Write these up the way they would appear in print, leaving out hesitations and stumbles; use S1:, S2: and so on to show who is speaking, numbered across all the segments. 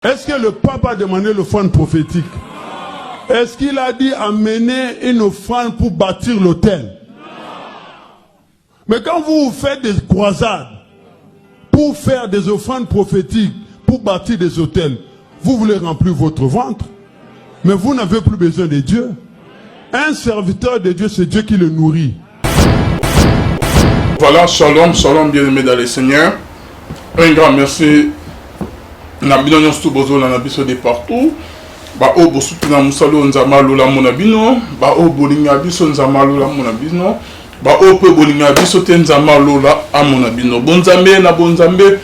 S1: Est-ce que le pape a demandé l'offrande prophétique? Est-ce qu'il a dit amener une offrande pour bâtir l'autel? Mais quand vous faites des croisades pour faire des offrandes prophétiques, pour bâtir des hôtels, vous voulez remplir votre ventre, mais vous n'avez plus besoin de Dieu. Un serviteur de Dieu, c'est Dieu qui le nourrit.
S2: Voilà, shalom, shalom, bien-aimés dans le Seigneur. Un grand merci. Nabino nyonso bozola na biso de partout. Ba o bosutu na musalo nzama lola mona bino, ba o bolinga biso nzama lola mona bino, ba o pe bolinga biso te nzama lola amona bino. Bonzambe na bonzambe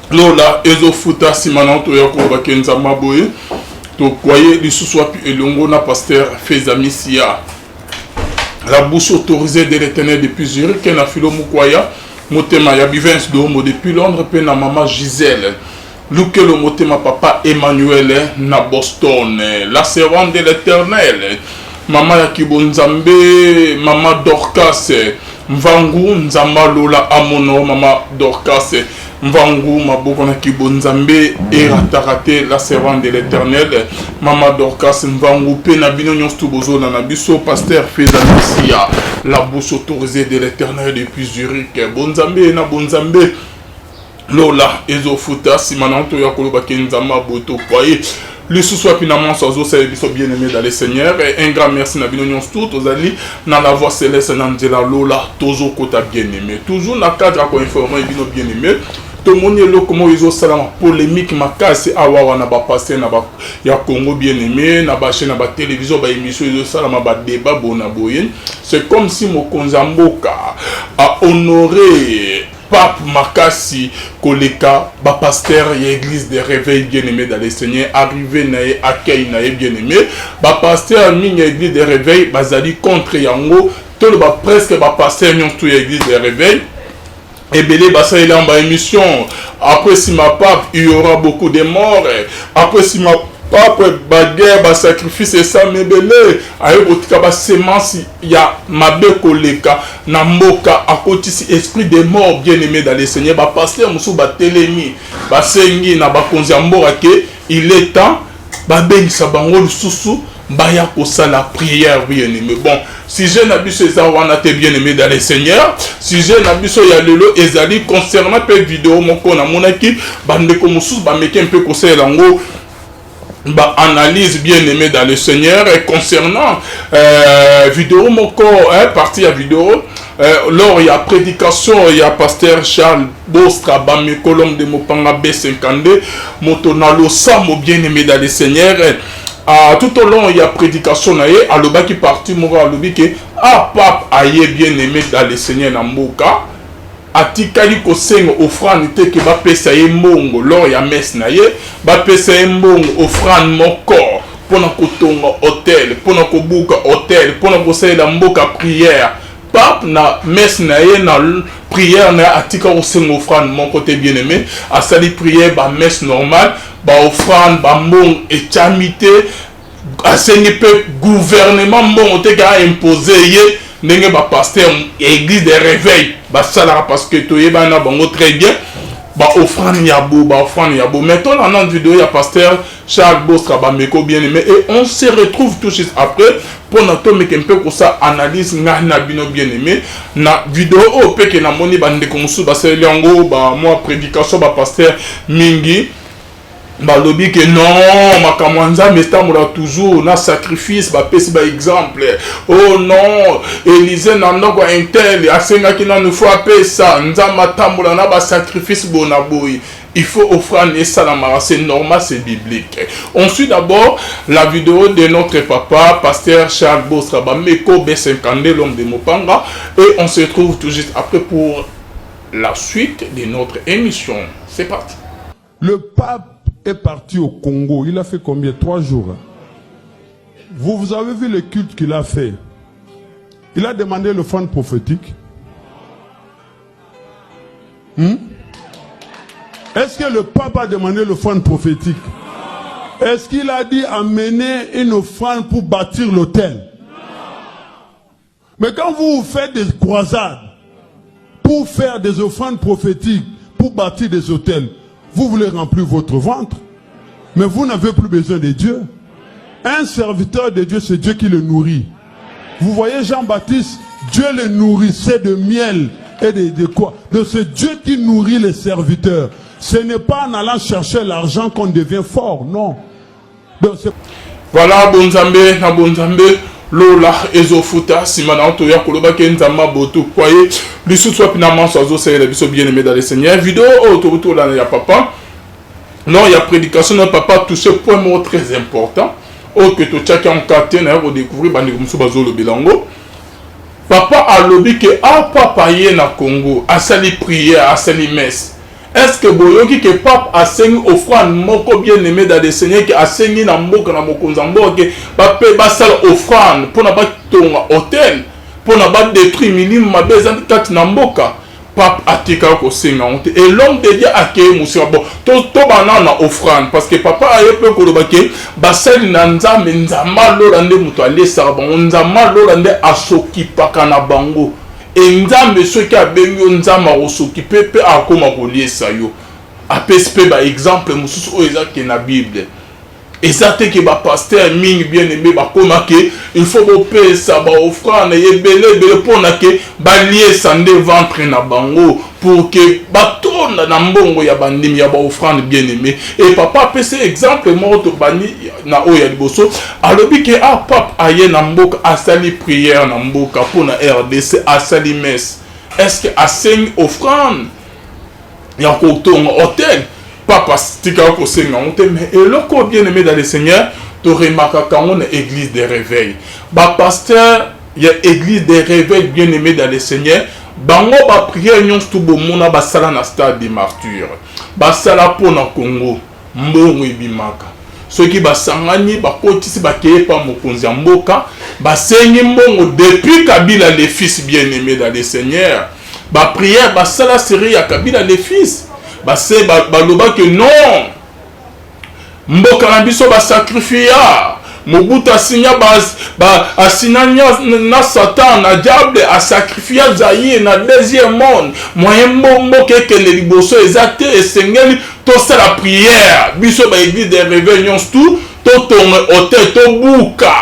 S2: lola ezofuta simana to yako ba kenzama boye. To kwaye lisusu api elongo na pasteur Fezamisia. La bouche autorisée de l'Éternel depuis Zurich, na filo mukwaya, motema ya bivens domo depuis Londres, pe na maman Gisèle. Luke le motema papa Emmanuel na Boston, la servante de l'Éternel, maman ya Kibonzambe, maman Dorcas, Mvangu Nzamba Lola Amono, maman Dorcas, Mvangu Maboko na Kibonzambe, Eratarate, la servante de l'Éternel, maman Dorcas, Mvangu Pena Bino Nyonstu Bozo na Biso, pasteur Fezamisia, la bouche autorisée de l'Éternel depuis Zurich, Bonzambe na Bonzambe. Lola ezofuta simananto ya koloba kenzama boto kwaye le sous-soit finalement sozo c'est bien aimé dans le Seigneur et un grand merci na bino nyonso tout ozali na la voix céleste nandela Lola tozo kota bien aimé toujours na cadre ko informer bino bien aimé to moni lo comment izo salama polémique makasi awa na ba passer na ba ya Congo bien aimé na ba chaîne na ba télévision ba émission izo salama ba débat bona boyen c'est comme si Mokonza Mboka a honoré Pape Makasi Koleka, ba pasteur et église de réveil bien-aimé dans le Seigneur, arrivé nae accueil nae bien-aimé, ba pasteur mini église de réveil, bazali contre yango, tout le ba presque ba pasteur nyon tout église de réveil. Et belé basa il en ba émission. Après si ma pape, il y aura beaucoup de morts. Après si ma pape baguerre ba sacrifice et ça me belé ayo botika ba semence ya mabe koleka na mboka akotisi esprit de mort bien-aimé dans le Seigneur ba pasteur musu ba telemi ba sengi na ba konzi mboka ke il est temps ba bengisa bango lususu ba ya ko sala prière bien-aimé. Bon si je n'abuse ça wana te bien-aimé dans le Seigneur, si je n'abuse ya lelo ezali concernant pe vidéo moko na monaki bande ko musu ba meke un peu ko sala ngo bah, analyse bien aimée dans le Seigneur et concernant vidéo mon corps partie à vidéo lors il y a prédication il y a pasteur Charles Bostra Bami Colombe de Mopanga B52 Motonalo Samo bien aimé dans le Seigneur tout au long il y a prédication naé à l'oba qui parti mora lobi que ah pape aye bien aimé dans le Seigneur na mboka atikali kosenga offrande te ke ba pesa ye mbongo lor ya messe na ye ba pesa ye mbongo offrande moko pona kotonga hôtel pona kobuka hôtel pona kosala mboka prière pape na messe na ye na prière na atika kosenga offrande moko te bien aimé asali prière ba messe normale ba offrande ba mbongo etamité asengi pe gouvernement mbongo te ka imposer ye ndenge ba pasteur église de réveil ba salara parce que to yebana bango très bien ba offrande yabo ba offrande yabo maintenant dans notre vidéo il y a pasteur Charles Bostra ba meko bien aimé et on se retrouve tout de suite après pour notre meke un peu pour ça analyse na bino bien aimé na vidéo au pe que na moni bande ko musu ba selango ba moi prédication ba pasteur mingi bah lobby que non makamwanza mais stamura toujours na sacrifice ba pesi ba exemple oh non Élisée nanoko intel asenga ki na nous faut pesa nzama tambula na ba sacrifice bona boy il faut offrir et ça c'est normal c'est biblique. On suit d'abord la vidéo de notre papa pasteur Charles Bostra Bameko B52 l'homme de Mopanga et on se retrouve tout juste après pour la suite de notre émission. C'est parti.
S1: Le pape est parti au Congo. Il a fait combien? 3 jours. Vous avez vu le culte qu'il a fait. Il a demandé l'offrande prophétique. Est-ce que le pape a demandé l'offrande prophétique? Est-ce qu'il a dit amener une offrande pour bâtir l'autel? Mais quand vous faites des croisades pour faire des offrandes prophétiques, pour bâtir des hôtels, vous voulez remplir votre ventre, Mais vous n'avez plus besoin de Dieu. Un serviteur de Dieu, c'est Dieu qui le nourrit. Vous voyez Jean-Baptiste, Dieu le nourrissait de miel et de quoi? Donc c'est Dieu qui nourrit les serviteurs. Ce n'est pas en allant chercher l'argent qu'on devient fort, non. Donc,
S2: voilà, bonzambe, na bonzambe, lola, ezofuta, simana, otoya, koloba, kenzama, boto, kwaye, bisu, soit finalement, sozo, c'est le biso bien aimé dans les seigneurs. Vidéo, autour, là, il y a papa. Non, il y a prédication, non, papa, tout ce point mot très important. Oh, que tu as en quartier, n'a pas découvert, bandi, comme ça, bazo, le bilango. Papa a lobby que, ah, papa, yé na Congo, a sali prière, a sali messe. Est-ce que boyoki que pape a sengi offrande moko bien aimé dans les seigneurs qui a sengi na mboka na mokonzambo que pape basal offrande pour na ba tonga hôtel pour na ba détruire minimum mabeza kati na mboka pape atika ko senga honte et l'homme de Dieu a ke musia bon to bana na offrande parce que papa a yepe ko loba ke basal na nzambe nzamba lolande muto alesa bon nzamba lolande asoki pakana bango. Et nzambe ceux qui a bengo nzama osoki pepe akoma koliesa yo apespe ba exemple mususu o ezaki na Bible ezate ke ba pasteur mingi bien aimé ba koma ke il faut bo pesa ba offrande ebele pona ke ba liesa nde ventre na bango pour que ba tona na mbongo ya bandimi ya ba offrande bien aimé et papa pese exemple moto bani na oya liboso alobi ke a pap aye na mboka asali prière na mboka pona RDC asali messe est-ce que aseng offrande ya ko tonga hôtel papa tika ko senga honte mais eloko bien aimé dans le Seigneur to remarka quand on est église de réveil ba pasteur il y a église de réveil bien aimé dans le Seigneur bango ba prière nyons tout bo mona ba sala na stade des martyrs ba sala pona Congo mbongo ibimaka ceux qui ba sangani ba kotisi ba keye pa mokonzi ya mboka ba sengi mbongo depuis Kabila les fils bien aimé dans le Seigneur ba prière ba sala série ya Kabila les fils base baloba que non mboka na biso ba sacrifier Mobutu asinya asina na Satan na diable a sacrifier Zaïre na deuxième monde moyen mboka ke le liboso exacte esengeli to sala prière biso ba église des réveillons tout to ton hôtel to buka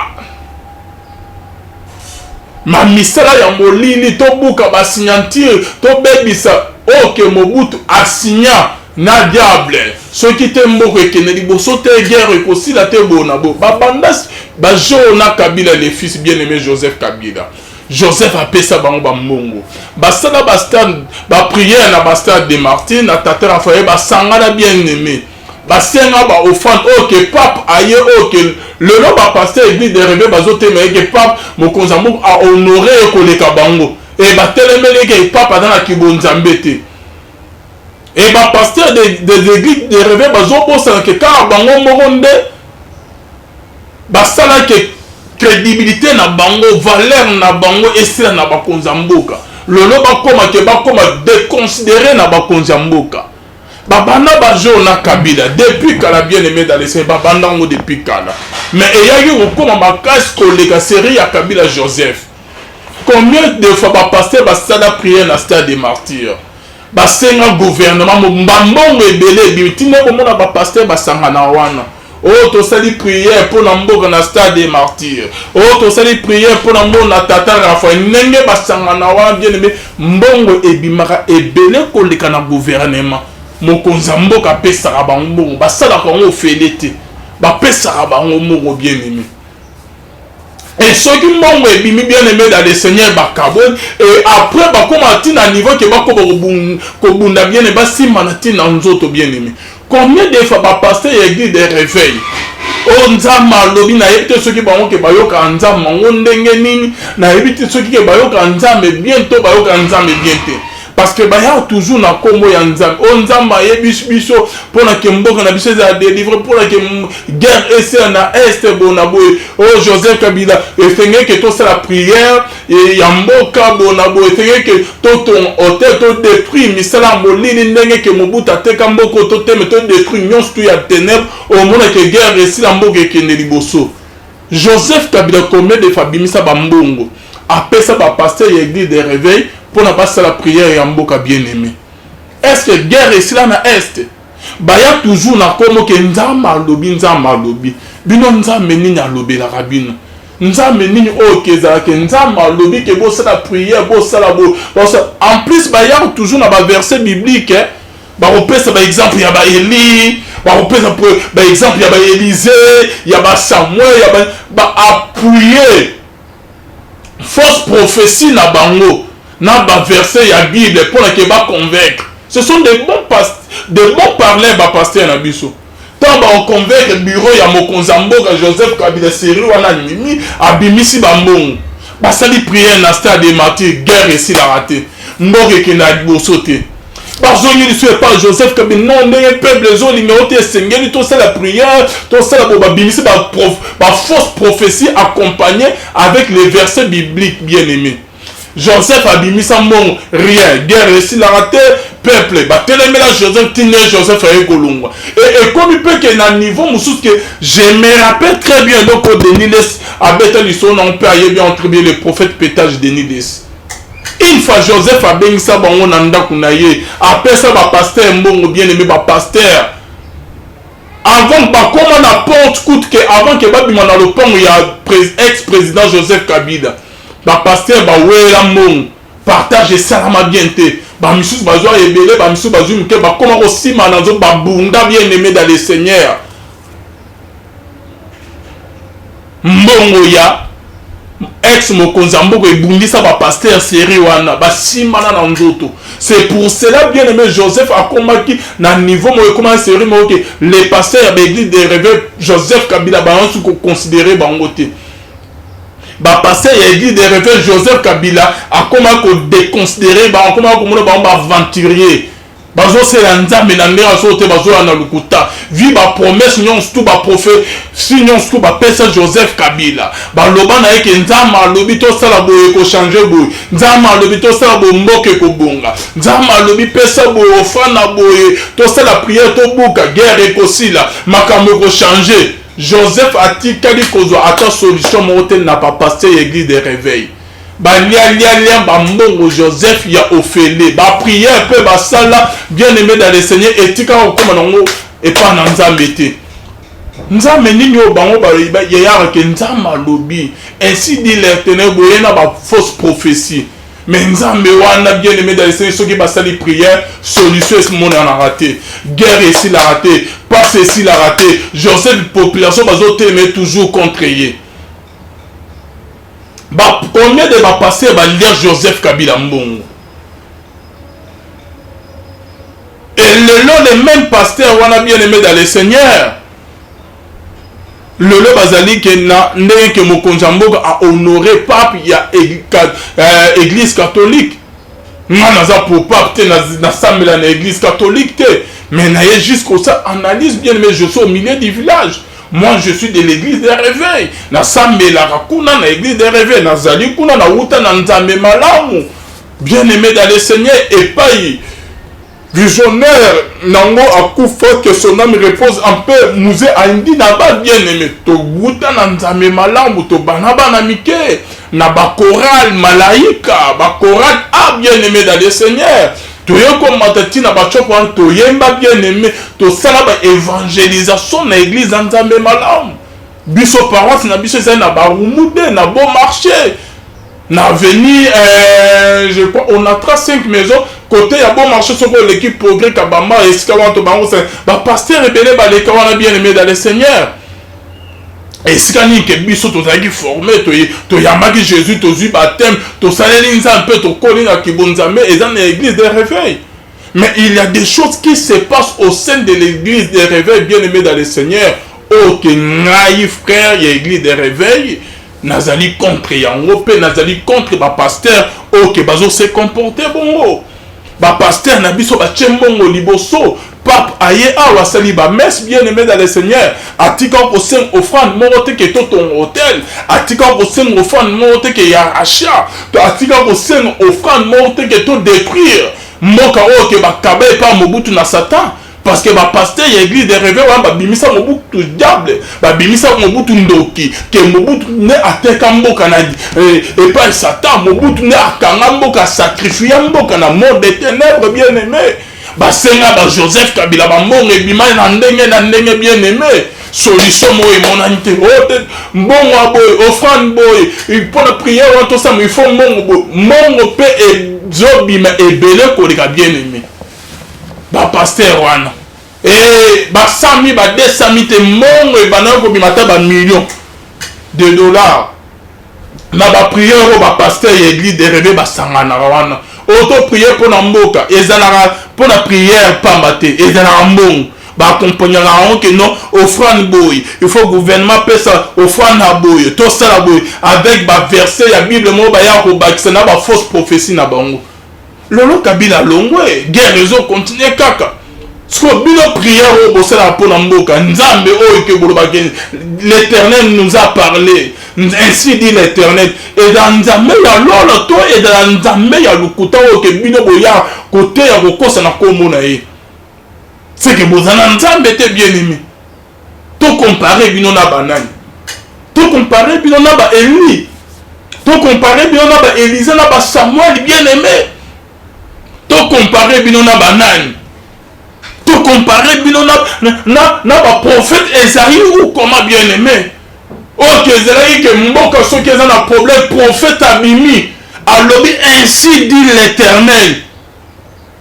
S2: ma misala ya molili to buka ba signature to bebisa ok Mobutu asigna na diable ceux qui te mboko ekene liboso te guerre ekosi la te bona bo babandas ba Jona Kabila les fils bien aimé Joseph Kabila Joseph a pesa bango ba mbongo basala ba stand ba prière na ba stade de Martin na tata Raphaël ba sangala bien aimé ba senga ba offrande ok pape aye ok le nom ba pasteur église de réveil bazote mais que pape mokonzambo a honoré koleka bango et ba telemele ke papa dans la kibonzambe te et ba pasteur des églises de réveil bazobosa ke ka bango moronde ba sala ke crédibilité na bango valeur na bango esila na bakonzamboka lolo bakoma ke bakoma déconsidérer na bakonzamboka babana ba Jona Kabila depuis kala bien aimé dans les saints babandango depuis kala mais eyaki okoma makasi koleka série ya Kabila Joseph. Combien de fois ba pasteur ba sala prière na stade des martyrs ba senga gouvernement mbambongo ebele bitine bomona ba pasteur ba sanga na wana oh to sali prière pour na mboka na stade des martyrs oh to sali prière pour na mboka tata Raphaël nenge ba sanga na wana bien aimé mbongo ebimaka ebele koleka na gouvernement mokonza mboka pesaka bango ba sala ko ofelete ba pesaka bango moko bien aimé. Et ceux qui m'ont bien aimé dans le Seigneur bakabon et après ba comme à niveau que ba ko bunda bien et ba si manati na nzoto bien aimé. Combien de fois ba pasteur église de réveil o nzama lobi na yebite ceux qui ba ke ba yoka nzama ndenge nini na yebite ceux qui ba yoka nzama bientôt ba yoka nzama bientôt parce que baya toujours na kombo ya nzambe o nzamba yebiso biso pona ke mboka na biso za délivrer pona ke guerre ese na est bona boy o Joseph Kabila efenge que to la prière et ya mboka bona boy efenge que to ton hôtel to détruire misala molini ndenge ke Mobutu ateka mboko to teme to détruire nyonso to ya ténèbres au mona ke guerre ese la mboka ke ne liboso Joseph Kabila combien de fabimisa ba mbongo apesa ba pasteur église de réveil pour ne pas la prière et en boka bien aimé. Est-ce que guerre est là na est? baya toujours na komo ke nzamba lobi bino nzambe nini alobelaka bino nzambe nini oyo kezalaka nzambe alobi ke bosala prière bosala en plus baya toujours na baverset biblique bakopesa baexemple ya baeli bakopesa baexemple ya baélysée ya basamuel ya baappuye fausse prophétie na bango na baverset ya bible mpona ke baconvaincre. Ce sont des bons parleurs bapasteur na biso tant baoconvaincre bureau ya mokonzi ya mboka Joseph Kabila seri wana mimi abimisi bambongo basali prière na stade des martyrs guerre esilaka te mboka ekende ya liboso te bazongi liso epa Joseph Kabila non ndenge peuple ezolinga ote esengeli tosala prière tosala bo babimisi fausse prophétie accompagnée avec les versets bibliques bien aimés. Joseph abimisa mbongo rien guerre esilaka te peuple batelemela Joseph tine Joseph aye kolongwa et comme il peut que na niveau mosusu que je me rappelle très bien donc Denis Les abeta liso na on peut aye bien entre bien le prophète pétage Denis Les une fois Joseph abengisa bango na ndako na ye apesa ba pasteur mbongo bien aimé ba pasteur avant bakoma na porte coûte que avant que babima na lopango ya ex-président Joseph Kabila ba pasteur ba wela mbongo partage salama bien te ba misusu bazwa ebele ba misusu bazwi mke ba koma kosima na zo ba bunda bien aimé dans le Seigneur mbongo ya ex mokonza mboko ebundisa ba pasteur seri wana ba simana na nzoto. C'est pour cela bien aimé Joseph a combattu na niveau mo comment seri mo que les pasteurs de l'église des réveils Joseph Kabila ba on se considérer bangote ba pasteur ya église des réveils Joseph Kabila a comment ko déconsidérer ba comment ko mona ba aventurier bazo se nzambe na ndera sote bazo na lukuta vi ba promesse nyonso tu ba prophète si nyonso tu ba pesa Joseph Kabila ba loba na yeke nzama lobi to sala boye ko changer boye nzama lobi to sala bo mboke ko bonga nzama lobi pesa boye ofana boye to sala prière to buka guerre ko sila makambo ko changer. Joseph atikali kozwa ata solution mote na pa pasteur église des réveils ba lia mbongo Joseph ya ofele ba prière peu ba sala bien aimé dans le Seigneur etika okoma nango et pas na nzambe te nzambe nini o bango ba ya ke nzamba lobi ainsi dit l'Éternel boye na ba fausse prophétie mais nzambe wana bien aimé dans le Seigneur soki ba sali prière solution est mon en raté guerre ici la raté passe ici la raté Joseph population bazo t'aimer toujours contre yé. Bah, combien de va passer va lire Joseph Kabila Mbongo et le même pasteur on a bien aimé dans le Seigneur le bazali que na ndenge que mokonza mboka a honoré pape ya église catholique na za pour pape te na sambela na église catholique te mais na jusqu'au ça analyse bien aimé je suis au milieu du village. Moi je suis de l'église des réveils na sambela kuna na église des réveils na zali kuna na uta na nzambe malamu bien aimé dans le Seigneur et pas visionnaire nango akufa que son âme repose un peu musée andi na ba bien aimé to uta na nzambe malamu to banaba na mike na ba chorale malaika ba chorale bien aimé dans le Seigneur toyeko matati na bachopo an toyemba bien aimé to sala ba évangélisation na église nzambe malamu biso paroisse na biso ça na ba rumude na bon marché na venir je crois on a 5 maisons côté ya bon marché sur l'équipe progrès kabamba et sikawanto bango c'est ba pasteur rebele ba les kawana bien aimé dans le Seigneur et si quand il que biso to zaki formé to yamaki Jésus to zu baptême to saleli nza un peu to kolina kibonzame et dans l'église des réveils. Mais il y a des choses qui se passent au sein de l'église des réveils bien aimé dans le Seigneur. Oh que ngai frère ya église des réveils nazali contre yango pe nazali contre ba pasteur oh que bazo se comporter bongo ba pasteur na biso ba tchembongo liboso pape aye awa sali ba messe bien aimé dans le Seigneur atika ko seng offrande morote ke to ton hôtel atika ko seng offrande morote ke ya achat to atika ko seng offrande morote ke to détruire moka o ke ba kabe pa mobutu na Satan parce que ba pasteur ya église des réveils ba bimisa mobutu diable ba bimisa mobutu ndoki ke mobutu ne ateka mboka na et pas Satan mobutu ne akanga mboka sacrifier mboka na monde des ténèbres bien aimé basenga ba Joseph Kabila bambongo ebima na ndenge bien aimé solution mo emonani te mbongo aboy offrande boy pour la prière on tout ça mais il faut mongo pe ezobima ebele koleka bien aimé ba pasteur wana ba 100 000 ba 200 000 te mongo ebana ko bimata ba millions de dollars na ba prière ba pasteur église de rêver ba sangana wana auto prière pour na mboka ezalaka pour la prière pamba te ezalaka mbongo ba accompagner la que non offrande boy il faut gouvernement paie ça offrande na boy tout ça la boy avec ba verset ya bible mo ba ya ko bakisa na ba fausse prophétie na bango lolo Kabila longwe guerre réseau continuer kaka so bino prière au bosala pour na mboka nzambe o ke bolo ba l'Éternel nous a parlé ainsi dit l'Éternel et dans nzambe ya lolo to et dans nzambe ya lukuta o ke bino boya côté ya kokosa na komona ye c'est que bozana nzambe était bien aimé to comparer bino na banani to comparer bino na ba Élie to comparer bino na ba Élise na ba Samuel bien aimé to comparer bino na banani to comparer bino na ba prophète Esaïe ou comment bien aimé ok Esaïe que mboka so qui a un problème prophète abimi alobi ainsi dit l'Éternel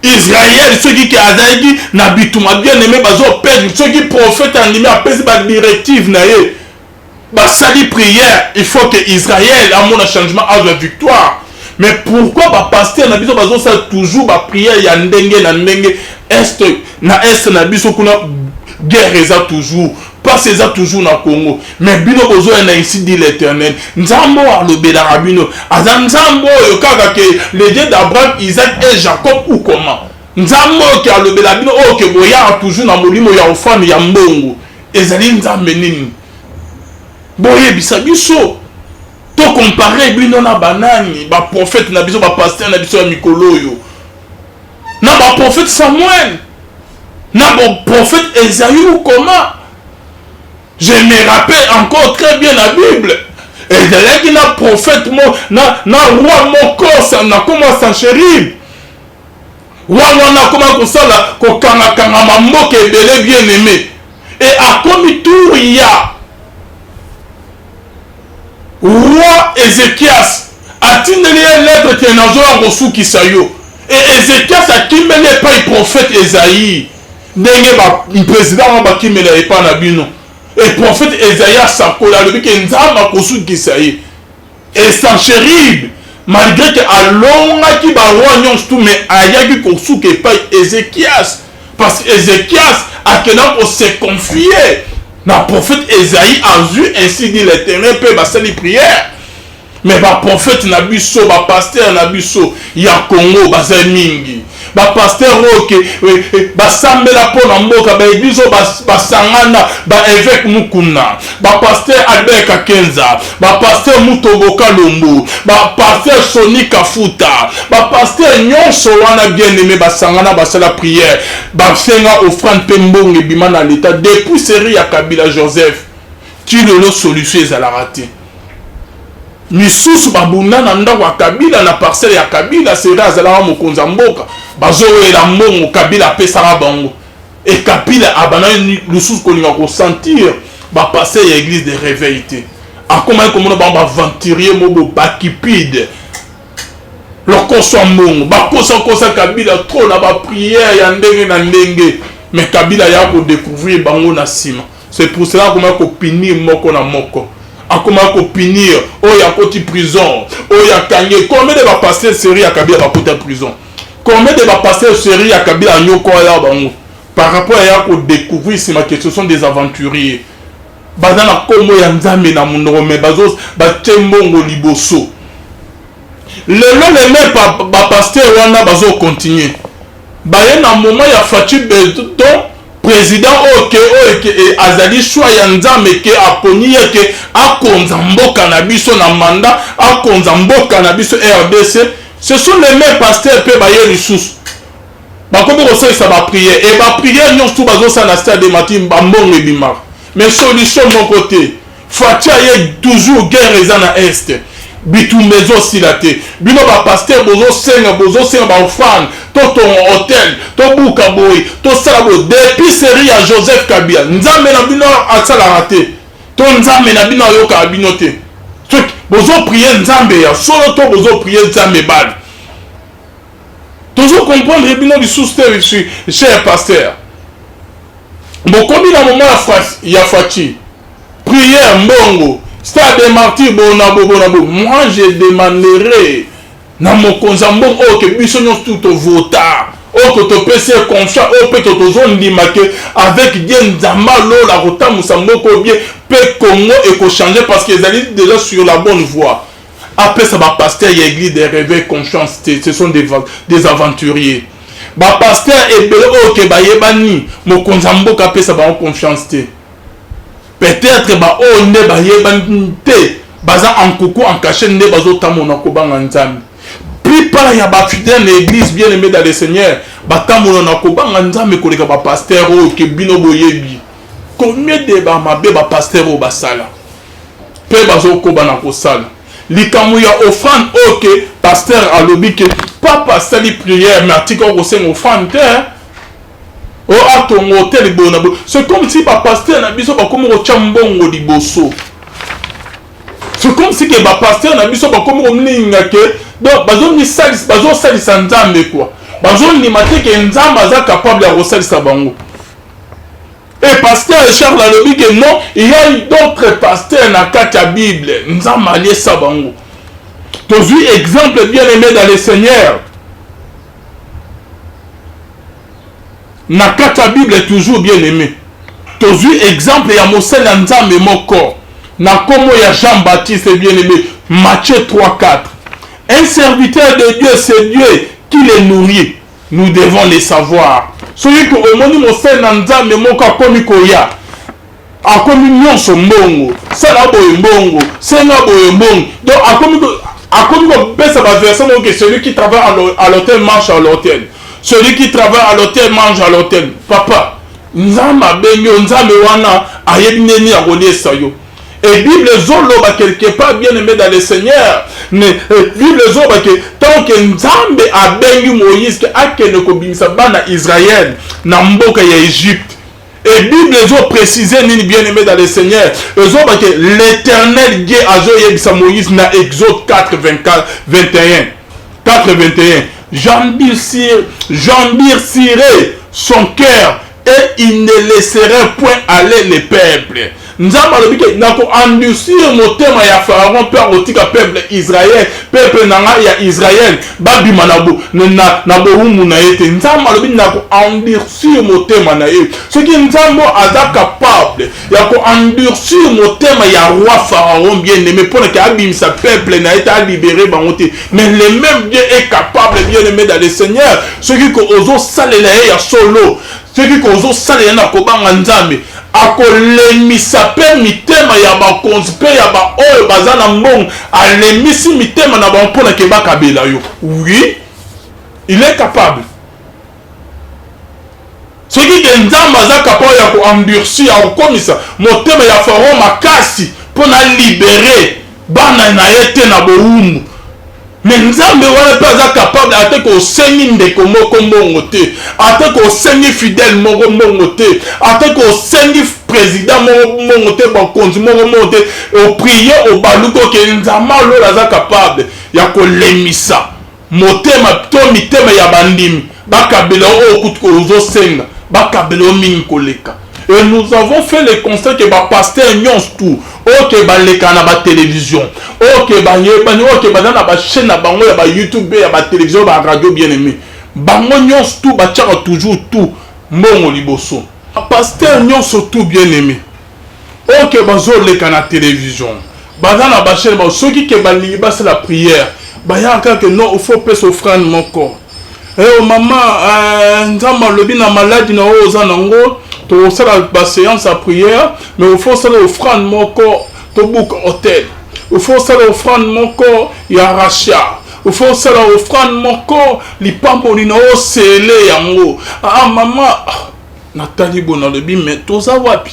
S2: Israël ceux qui azaki na bituma bien aimé bazo perdre ceux qui prophète animé apesi ba directive na ye ba sali prière il faut que Israël a mon changement à la victoire mais pourquoi ba pasteur na biso bazo ça toujours ba prière ya ndenge na ndenge est na biso kuna guerre eza toujours pas eza toujours na Congo mais bino bozo na ici dit l'Éternel nzambo alobela rabino azan nzambo yo kaka ke les dieux d'Abraham Isaac et Jacob ou comment nzambo ke alobela bino o ke boya toujours na molimo ya ofani ya mbongo ezali nzambe nini boye biso to comparer bino na banani ba prophète na biso ba pasteur na biso ya mikolo yo na ba prophète Samuel na ba prophète Esaïe ou comment je me rappelle encore très bien la Bible et il y a un prophète na roi moko na comment Sanchérib roi wana comment ça là ko kanga mamboke ebele bien aimé et à comme tour il y a roi Ézéchias a tindeli lettre que nazo reçu kisayo et Ézéchias a kimeli pas le prophète Esaïe ndenge ba président ba kimeli pas na bino et prophète Esaïe sakola le que nzamba reçu kisayo et Sanchérib malgré que alonga ki ba roi nyonso tout mais ayaki reçu que pas Ézéchias parce que Ézéchias a kenan pour se confier na prophète Esaïe a vu ainsi dit l'Éternel peut basali prière mais ba prophète na biso ba pasteur na biso ya Congo bazali mingi ba pasteur oke ba sambela po na mboka ba église ba sangana ba évêque Mukuna ba pasteur Albert Kakenza ba pasteur Mutoboka Lombo ba pasteur Soni Kafuta ba pasteur nyonso wana bien aimé ba sangana ba sala prière ba senga offrande pe mbongo bima na l'état depuis série ya Kabila Joseph qui le solution ezala raté misusu babunda na ndako ya Kabila na parcelle ya Kabila sera azala mokonza mboka bazoela mbongo Kabila pesaka bango et Kabila abana lususu kolinga ko sentir ba passer ya église de réveil te akoma komona ba aventurier mobo bakipide lokoso mbongo bakosa Kabila trop na ba prière ya ndenge na ndenge mais Kabila ya ko découvrir bango na sima c'est pour cela qu'on a ko punir moko na moko akoma ko punir oya koti prison oya kanye combien de ba passer série ya Kabila ba kota prison combien de ba passer série ya Kabila nyoko ya bango par rapport à ko découvrir c'est ma question sont des aventuriers bazana komo ya nzambe na munoro mais bazos ba tembongo liboso le même ba pasteur wana bazo continuer ba na moment ya Fatou Beton président ok azali choix ya nzambe ke aponi ke akonza mboka na biso na mandat akonza mboka na biso RDC ce sont les mêmes pasteurs pe baye lisusu bakomi kosalisa ba prière et ba prière nyonso tout bazosala na stade de matin bambongo ebimaka mais solution mon côté Fatia ye toujours guerre eza na est bitumbezo silate bino ba pasteur bozo senga ba offrande to ton hôtel to buka boy to sala bo depuis série ya Joseph Kabila nzambe na bino atsala raté to nzambe na bino yoka bino te bozo prier nzambe ya solo to bozo prier nzambe bal toujours comprendre bino du sous-terre cher pasteur bokomi na moment ya fachi prière mbongo stade de martyr bonabo moi je demanderai na mokonza mbongo o ke biso nyonso tout vota o ko to pese confiance o pe to zondima ke avec Dieu nzamba lo la rotamusa mboko bien pe Congo et ko changer parce qu'ils allaient déjà sur la bonne voie. Après ça va pasteur y église des rêves confiance ce sont des aventuriers. Ba pasteur et belé o ke ba yebani mokonza mboka pe ça ba confiance te. Peut-être ba o ne ba yebani te baza en coucou en caché ne bazo tamona ko banga nzambe. Plus par ya ba fidèle l'église bien aimé dans le Seigneur ba tamona ko banga nzambe ko leka ba pasteur o ke bino boyebi. Combien de ba mabe ba pasteur o basala. Pe bazo ko bana ko sala. Likamu ya offrande o ke pasteur alobi ke papa sali prière mais atiko ko sen offrande o atongo hôtel bonabo. C'est comme si ba pasteur na biso ba komo ko chambongo liboso. C'est comme si que ba pasteur na biso ba komo ko mninga ke donc bazo ni salis bazo salisa nzambe quoi. Bazo ni mateke nzamba za capable ya rosalisa bango. Et pasteur Charles alobi que non, il y a d'autres pasteurs dans la Bible. Nzamba lié ça bango. Tu as vu exemple bien aimé dans le Seigneur. Na kata Bible est toujours bien aimé. Tu as vu exemple ya Mosel Nzambe moko. Na komo ya Jean-Baptiste bien aimé. Matthieu 3:4. Un serviteur de Dieu, c'est Dieu qui les nourrit. Nous devons les savoir. Celui que au moni Mosel Nzambe moko akomi koya. Akomi nyonso mbongo. Sala boye mbongo. Senga boye mbongo. Donc akomi ko besa ba verset que celui qui travaille à l'hôtel mange à l'hôtel. Celui qui travaille à l'hôtel mange à l'hôtel. Papa, nzamba benyo nzambe wana ayebi neni akoliesa yo. Et Bible zoloba quelque part bien aimé dans le Seigneur. Mais Bible zoloba que tant que nzambe a bengi Moïse que akene ko bimisa bana Israël na mboka ya Égypte. Et Bible zo préciser nini bien aimé dans le Seigneur. Zoloba que l'Éternel Dieu a zo yebisa Moïse na Exode 4:21. 4:21. J'endurcirai son cœur et il ne laisserait point aller les peuples. Nzamba alobi ke nako endurcir motema ya Pharaon pe akotika peuple Israël peuple nanga ya Israël babima na bohumu na ye te. Nzamba alobi nako endurcir motema na ye. Ce qui nzambo aza capable ya ko endurcir motema ya roi Pharaon bien aimé pour que abimisa peuple na été libéré bango te. Mais le même Dieu est capable bien aimé dans le Seigneur. Ce qui ko ozo salela ya solo. Ce qui ko ozo salela na ko banga nzambe akolemisa pe mitema ya bakonzi pe ya ba oyo baza na mbongo alemisi mitema na bango mpona ke bakabela yo. Oui, il est capable. Soki ke nzambe aza capable ya koendurcir akokomisa motema ya Pharaon makasi mpona libere bana na ye te na bohumu. Mais nzambe wana pe aza capable ate ko sengi ndeko moko mbongo te, ate ko sengi fidèle moko mbongo te, ate ko sengi président moko mbongo te, bakonzi moko mbongo te, o prier o baluko ke nzamba lo aza capable ya ko lemisa motema to mitema ya bandimi bakabela o kutuko ozo senga bakabela o mingi koleka. Et nous avons fait le constat que ba pasteur nyons tout, OK ba leka na ba télévision, OK ba yebani, OK ba na ba chaîne na bango ya ba YouTube ya ba télévision ba radio bien aimé. Bango nyons tout ba tchaka toujours tout mbongo liboso. Ba pasteur nyons tout bien aimé. OK ba zo leka na télévision. Ba na ba chaîne ba soki ke ba lingi ba c'est la prière. Ba ya ka que non il faut payer offrande mon corps. Eh maman nzamba lobi na maladie na oza nango. Tu fais la séance à prière, mais il faut faire l'offrande mon corps, tu book hôtel. Il faut faire l'offrande mon corps, il y a rachat. Il faut faire l'offrande mon corps, les pambolino scellé yango. Ah maman, Nathalie Bonalobi, mais tout ça wapi.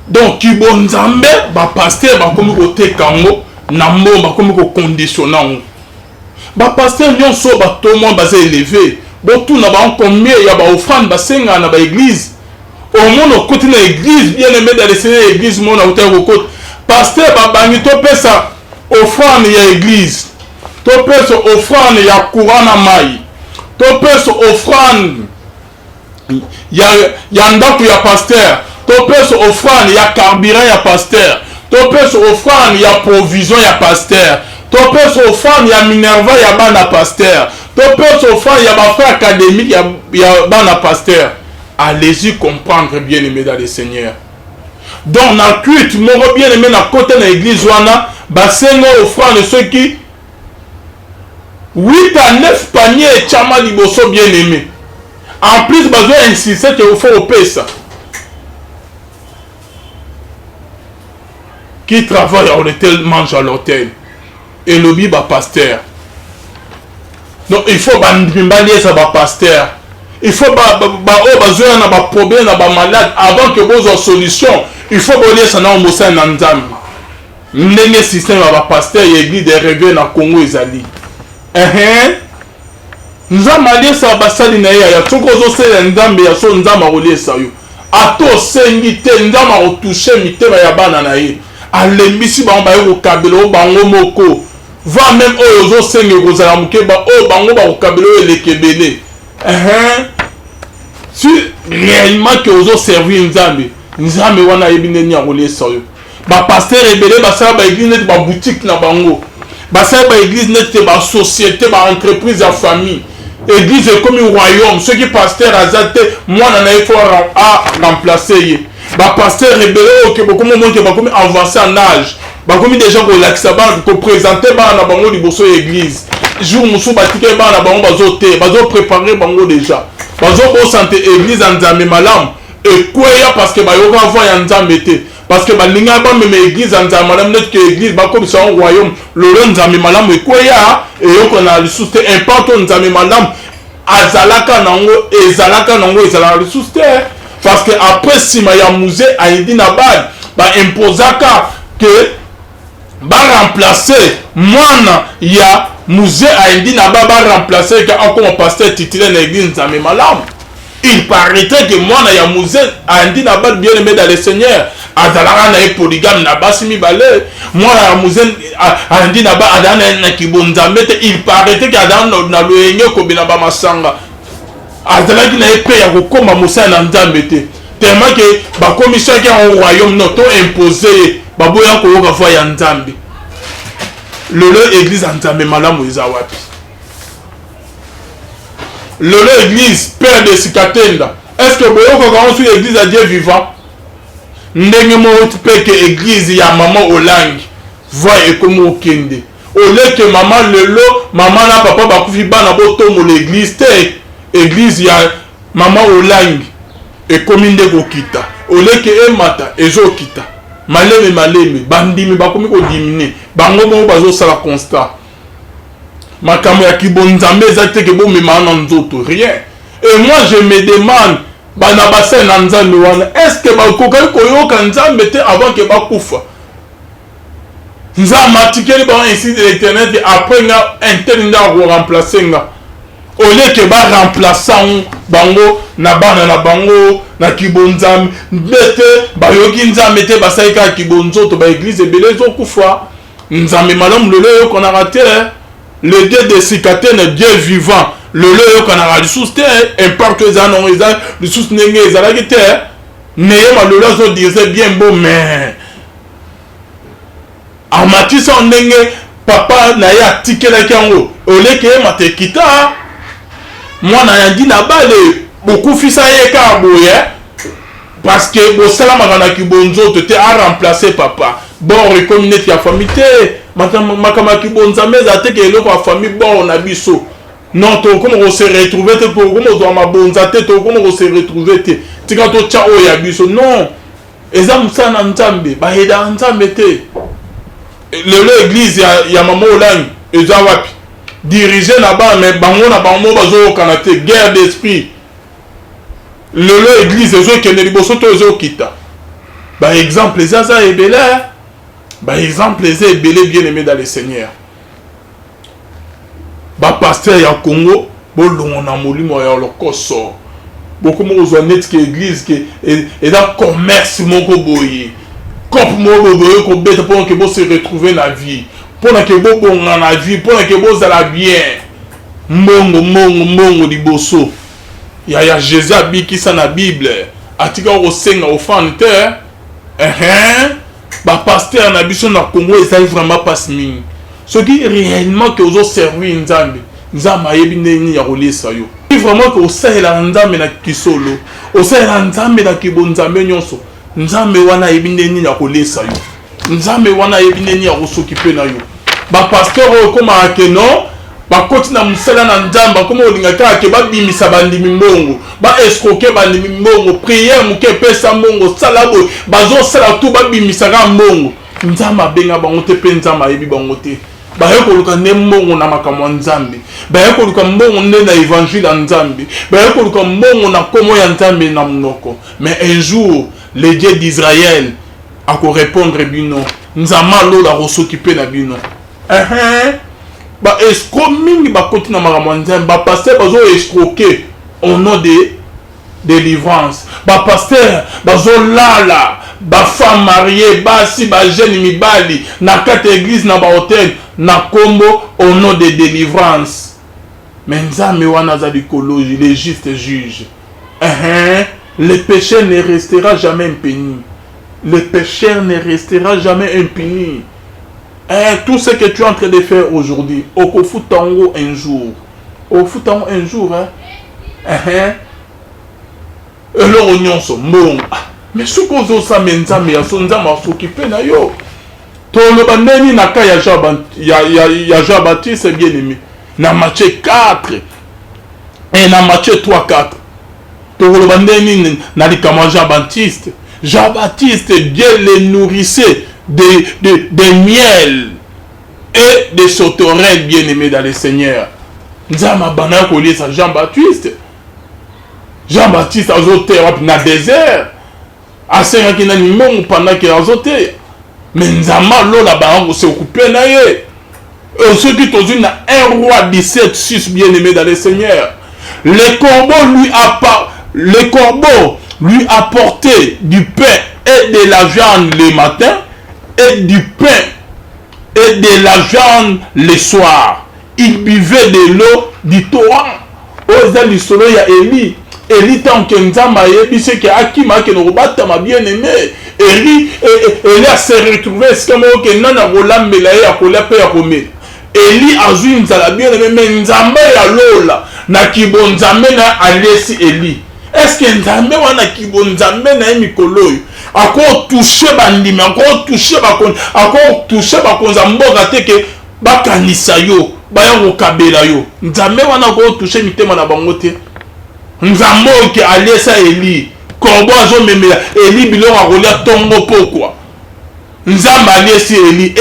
S2: Donc, qui bon Zambé, ba pasteur, ba comme côté Kango, na mbomba comme ko conditionner ba pasteur nyonso ba tout monde ba élevé botu na ba combien ya ba offrande ba senga na ba église au monde côté na église bien aimé dans les Seigneur église mon auteur au côté pasteur ba bangi to pesa offrande ya église to pesa offrande ya courant na mai to pesa offrande ya ndako ya pasteur to pesa offrande ya carburant ya pasteur to pesa offrande ya provision ya pasteur to pesa offrande ya minerva ya bana pasteur to pesa offrande ya ba frère académique ya bana pasteur. Allez-y comprendre bien aimé dans le Seigneur. Donc na culte mon bien aimé na côté na église wana basengo offrande ceux qui 8 à 9 paniers chama liboso bien aimé. En plus bazo insister que faut au pesa. Qui travaille à l'hôtel mange à l'hôtel. Et le biba pasteur. Donc il faut bandimbaler ça ba pasteur. Il faut besoin na ba problème na ba malade avant que vous solution. Il faut bonner ça na mosa na nzambe. Ndenge système ba pasteur et église de rêver na Congo ezali. Nzambe ali ça ba sali na ya toko zo sele nzambe ya so nzambe rolé ça yo. Ato sengi te nzambe o toucher mitema ya bana na ye. Alembisi ba ba yo kabelo bango moko. Va même ozo sengi kozala mukeba o bango ba kabelo elekebele. Si réellement que vous servir Nzambe wana yebine ni arolé ça yo ba pasteur rebelle ba ça ba église net ba boutique na bango ba ça ba église net ba société ba entreprise à famille église comme un royaume ceux qui pasteur azate moi na il faut remplacer ba pasteur rebelle que beaucoup monde que ba comme avancé en âge ba comme déjà ko laxa ba ko présenter ba na bango liboso église jour musu batike ba na bango bazote bazo préparer bango déjà bazo ko santé église en Nzambe malam et quoi parce que ba yo ka voir en Nzambe te parce que ba linga ba même église en Nzambe malam net que église ba comme ça un royaume le Nzambe malam et quoi et yo ko na ressource important Nzambe malam azalaka nango ezalaka nango ezalaka ressource parce que après sima ya musée a indi na ba imposaka que ba remplacer mwana ya musée a indi na ba remplacer comme pasteur titulaire de l'église Nzambe malam. Il paraîtrait que mwana ya musée a indi na ba bien aimé dans le Seigneur azalaka na polygame na basi mibale mwana ya musée a indi na ba adana na kibonzambe te il paraîtrait que adana na loyenye ko bina ba masanga azalaki na epé ya kokoma musée na Nzambe te tellement que ba commission qui en royaume non to imposer baboya ko yoka foi ya Nzambe lolo église Nzambe malamu eza wapi lolo église père de Sikatenda est-ce que boyoko quand sur l'église à Dieu vivant ndenge mo pe que église ya maman Olangi voit et comme okende ole que maman lelo maman na papa bakufi bana botomo l'église te église ya maman Olangi et comme ndeko kita ole que emata ezokita maleme bandimi bakomi ko diminer bango mo bazo sala constat makambo ya kibonzambe ezate ke bo mema na nzoto rien et moi je me demande bana basa na Nzambe wana est-ce que bakoka koyoka Nzambe te avant que bakufa Nzambe atikeli ba ainsi de l'éternel après nga interne ko remplacer nga au lieu que ba remplaçant bango na bana na bango na kibonzambe bete bayoki Nzambe te basaika kibonzoto ba église ebele zo kufa Nzambe malamu lelo yo kona raté le Dieu de Sikatena Dieu vivant lelo yo kona ra ressource te importe les anon les ressources nenge ezalaki te neye malolo zo dire bien beau mais amatisa ndenge papa na ya tikelaki yango oleke matekita mwana yandi na bale beaucoup fisa yeka boye parce que bo salama na kibonzo te a remplacer papa bon recommunauté ya famille te makama kibonza meza te ke eloko ya famille bon na biso non to comme on se retrouver te pour comme on ma bonza te to comme on se retrouver te tika to cha o ya biso non eza musana Nzambe ba eda Nzambe te le église ya maman Olangi eza wapi diriger là-bas mais bango na bango bazo kanate guerre d'esprit le église ezo kende liboso to ezo kita ba exemple zaza ebele Par exemple, les ébélés bien-aimés dans le Seigneur. Pasteur ya Congo, bolongo na molimo ya lokoso. Beaucoup de gens net que l'église et dans commerce moko boye. Comme moko boye ko bête pour que vous se retrouver dans la vie. Pour que vous bon dans la vie, pour que vous allez bien. Mongo liboso. Ya Jésus abiki ça na Bible. Atika au senga au fante. Pasteur na biso na Congo ça vraiment pas mingi. Ce qui réellement que vous servir Nzambe. Nzambe ayebi ndeni ya kolesa yo. Vraiment que osala Nzambe na kisolo. Osala Nzambe na kibonzambe nyonso. Nzambe wana ayebi ndeni ya kolesa yo. Nzambe wana ayebi ndeni ya kosokipe na yo. Pasteur okoma akeno, bakoti na musala na Nzambe koma olingaka ke babimisa bandimi mbongo. Escroquer bandimi mbongo, prière muke pesa mbongo, sala bo, bazo sala tout babimisa ka mbongo. Nzambe abenga bango te pe Nzambe ayebi bango te. Bayeko luka mbongo na makambo Nzambe. Bayeko luka mbongo na évangile ya Nzambe. Bayeko luka mbongo na komo ya Nzambe na munoko. Mais un jour, le Dieu d'Israël a ko répondre bino. Nzama lola rosokipe na bino. Escroc mingi bakoti na makambo Nzambe. Pasteur bazo escroquer au nom de délivrance. Pasteur bazo lala. Femme mariée, basi, jeune mibali, na kate église, na hôtel, na combo au nom de délivrance. Mais Nzambe wana za l'écologie, les justes juges. Le péché ne restera jamais impuni. Le péché ne restera jamais impuni. Tout ce que tu es en train de faire aujourd'hui, au fout en haut un jour. Au fout en haut un jour, et leur oignon sont bon. Mais ce qu'on a ça, Nzambe ya Nzambe s'occuper na yo. Tolo bandeni na ka ya Jean Baptiste bien aimé. Na Matthieu 4 et na Matthieu 3-4. Tolo bandeni na likama Jean Baptiste. Jean Baptiste Dieu les nourrissait de miel et de sauterelles bien aimés dans le Seigneur. Nzambe bana ko lisa Jean Baptiste. Jean Baptiste a zoté na désert. Asengaki na nimongo pendant que azote. Mais Nzama lola bango se occuper na ye. Ceux qui ont une 1 roi 17:6 bien aimé dans le Seigneur. Le corbeau lui apportait du pain et de la viande le matin et du pain et de la viande le soir. Il buvait de l'eau du torrent. Oza lisolo ya Eli. Eli tant que Nzamba yebise ke akima ke no robata ma bien aimé. Eli a se retrouvé est-ce que nana rolambela ya kola pe ya komela. Eli azui nzala bien aimé mais Nzamba ya lola na kibonzambe na alesi Eli. Est-ce que Nzambe wana kibonzambe na mikolo ako toucher bandimi ako toucher bakon ako toucher bakonza mboka te ke bakanisa yo baya kokabela yo. Nzambe wana ko toucher mitema na bango te. Nzambe ke alesa Eli korbo azo memela Eli biloko akolia tongo pokwa. Nzambe alesi Eli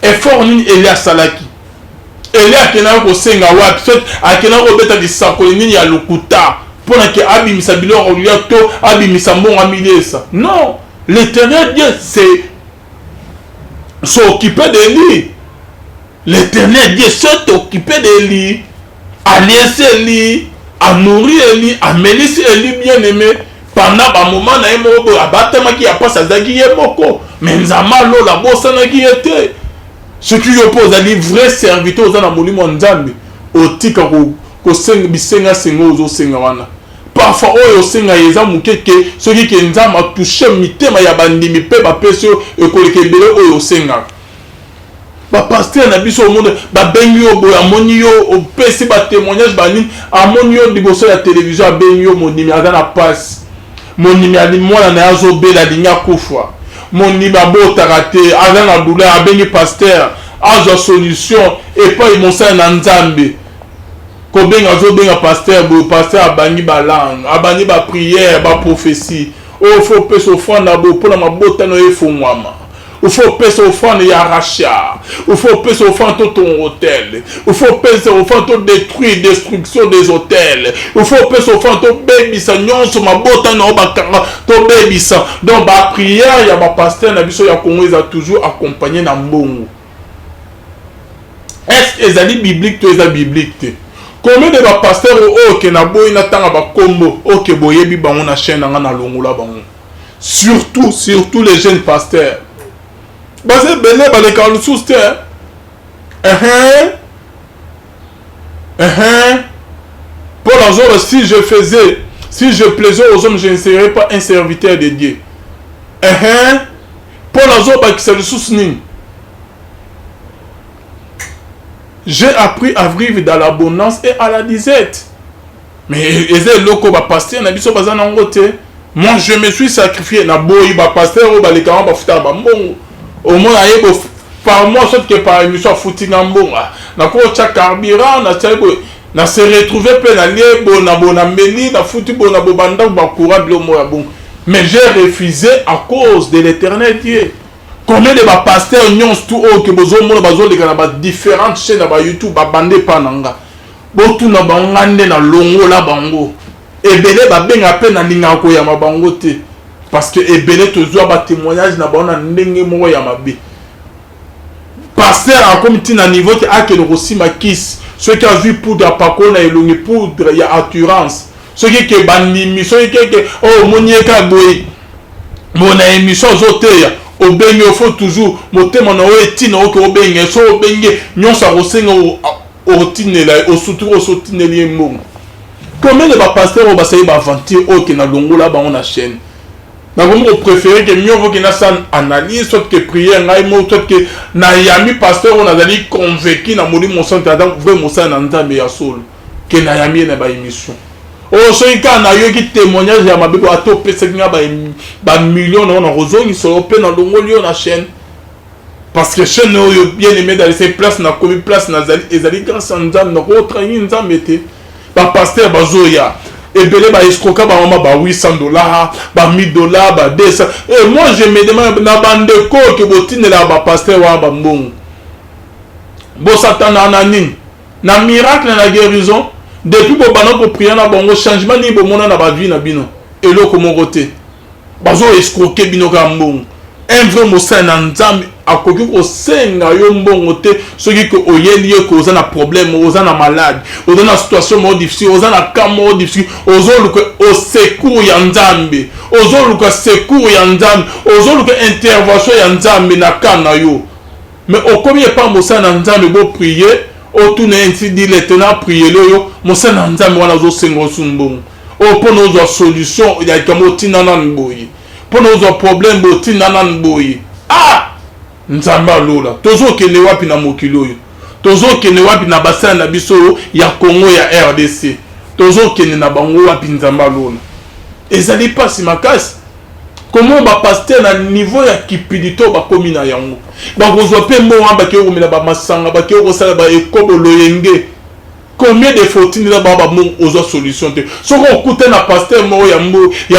S2: effort nini Eli asalaki. Eli akena ko senga wapi soit akena ko beta disakoli nini ya lokuta pona ke abimisa biloko akolia to abimisa mbongo amilesa. Non, l'Éternel Dieu s'est occupé d'Eli. L'Éternel Dieu s'est occupé d'Eli. Alesi Eli a nourri Eli, a melisi Eli bien aimé pendant un moment na yemo abatama ki apasa zaki yemoko mais Nzama lo la bossa na ki était ce qui oppose ali vrai serviteur aux na molimo Nzambe otika ko senga bisenga sengo zo senga wana parfois oyo senga yeza mukeke ce qui ke Nzamba a touché mitema ya bandimi pe ba peso e koleke bele oyo senga ba pasteur na biso au monde ba bengi yo boya moni yo opesi ba témoignage bani amoni yo liboso ya télévision a bengi yo monimi aza na passe monimi ali mwana na yazo bela linya kufwa monimi abotaka te aza na douleur abengi pasteur azo solution et pas imonsa na Nzambe ko benga zo benga pasteur bo pasteur abangi ba langue abangi ba prière ba prophétie o faut peso fanda bo pona mabota no efungwama Il faut payer offrande et arracher. Il faut payer offrande de ton hôtel. Il faut payer offrande de détruire, destruction des hôtels. Il faut payer offrande de baby ça nyon sur ma botte non bakanga to baby ça. Donc ba prière il y a ba pasteur na biso ya Congo ils a toujours accompagné na mbongo. Est-ce que ezali biblique to ezali biblique? Combien de ba pasteur o ke na boy na tanga ba kombo o ke boyebi bango na chaîne nga na longola bango. Surtout les jeunes pasteurs. Basé belé ba le kalu souste. Paul Azor, si je plaisais aux hommes, je ne serais pas un serviteur de Dieu. Paul Azor, qui c'est le souci. J'ai appris à vivre dans l'abondance et à la disette. Mais moi je me suis sacrifié. Au moins, par mois, sauf que par émission, footing en bon. Na ko cha carburant, na se retrouver plein à liebo, na meli, na foutu bon, na bobanda, ba courant de l'homme bon. Mais j'ai refusé à cause de l'éternel Dieu. Combien de pasteurs nyons tout haut que bozo mo bazo les gars différentes chaînes na YouTube ba bandé pananga. Botu na bangande na longo la bango. Ebele ba benga pe na linga ko ya mabango te. Parce que ebele toujours ba témoignage na ba na ndenge mo ya mabe. Pasteur a comme un niveau qui a aussi ma kiss. Ceux qui ont vu poudre à Paco, il y a poudre, il y a assurance. Ceux qui ont banni, ceux qui ont oh mon yeka boy, mon émission zoté, au bengue il faut toujours monter mon oetine au bengue, so au bengue, nyon sa rosenga au tine là, au soutien au soutien lié mon. Combien de pasteurs ont basé aventure au qui na longo là on a chaîne. Na vous préférez que mieux vaut que na san analyse soit que prière ngai mo soit que na yami pasteur on a dali convaincu na moli mon sang tadam vraiment ça na nzambe ya solo que na yami na ba émission o so ika na yo ki témoignage ya mabiko ato pesa kinga ba millions na rozongi so pe na longo lio na chaîne parce que chaîne yo bien aimé dans ces places na komi place na zali ezali grâce à nzambe na ko trahi nzambe te ba pasteur bazoya et belé ba escroquer ba mama ba $800 ba $1000 ba 200 et moi je me demande na bande ko que botine la ba pasteur wa ba mbongo bo satana nani na miracle na guérison depuis bo bana ko prier na bongo changement ni bo mona na ba vie na bino et lo ko mo côté bazo escroquer bino ka mbongo un vrai mosa na nzambe akoki ko senga yo mbongo te soki ko oyeli ko oza na problème oza na malade oza na situation mo difficile oza na cas mo difficile ozoluka au secours ya nzambe ozoluka secours ya nzambe ozoluka intervention ya nzambe na kana yo mais okomi pas mosa na nzambe bo prier otuna ainsi dit l'éternel prier yo mosa na nzambe wana zo senga sumbongo o pono zo solution ya kamotina na mboyi pono zo problème botina na mboyi nzamba lola tozo kene wapi na mokili oyo tozo kene wapi na bassin na biso ya Congo ya RDC tozo kene na bango wapi nzamba lola ezali pasi makasi comment ba pasteur na niveau ya kipidito ba komi na yango ba kozwa pe mo amba ke komela ba masanga ba ke kosala ba ekobolo yenge combien de fautines là baba mon ozo solution te soko okute na pasteur mo ya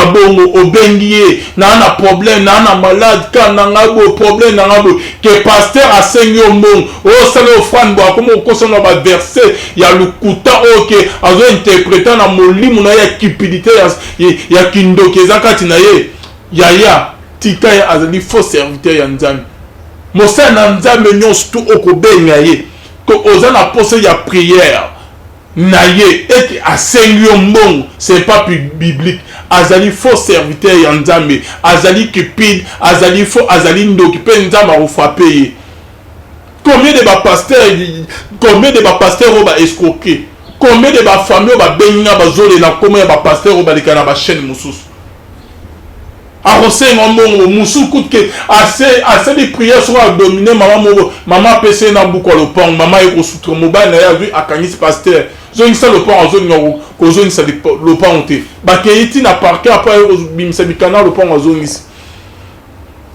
S2: bongo obengie na problème na malade kana ngabo problème na ngabo que pasteur a sengi mon o sala offrande bo comme okosona ba verset ya lukuta oke azo interpréter na molimo na ya cupidité ya kindokeza kati na ye ya tika ya azali faux serviteur ya nzambe mosa na nzambe nyonso tu okobenga ye ko oza na pose ya prière naye et asengi mbongo c'est pas biblique azali faux serviteur ya nzambe azali cupide azali faux azali ndoki pe nzambe o frapper combien de ba pasteurs ba escroquer combien de ba famille ba benga ba zole na combien ba pasteurs ba likana ba chaîne mususu arosenga mbongo musu kutke assez de prières soit dominer maman pese na buko le pont maman eko soutre mobile na ya vu akangisi pasteur zoni sa le pont azoni ko zoni sa le pont te ba keiti na parquet après bimisa bikana le pont azoni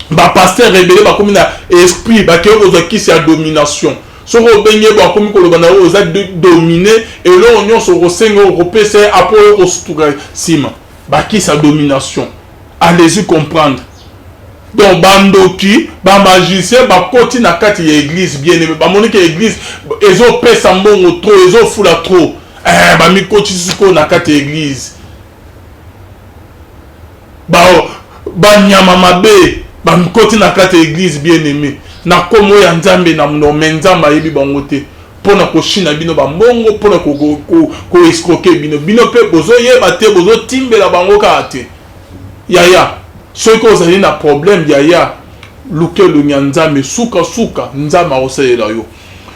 S2: ba pasteur rebelle ba comme na esprit ba ke ozo kisi ya domination soko benye ba comme ko le bana oza dominer et là on se rosenga ko pese après ko soutre sima ba kisi ya domination. Allez-y comprendre. donc bandoki ba magicien ba koti na kati ya église bien aimé ba monique église ezo pesa mbongo trop ezo fula trop ba mi koti siko na kati ya église ba nyama mabe ba koti na kati ya église bien aimé na komo ya nzambe na mnome nzamba yebi bango te pona ko shina bino ba mbongo pona ko escroquer bino pe bozo yeba te bozo timbela bango ka te yaya ceux qui ont un problème yaya luke le nzambe suka nzamba oselela yo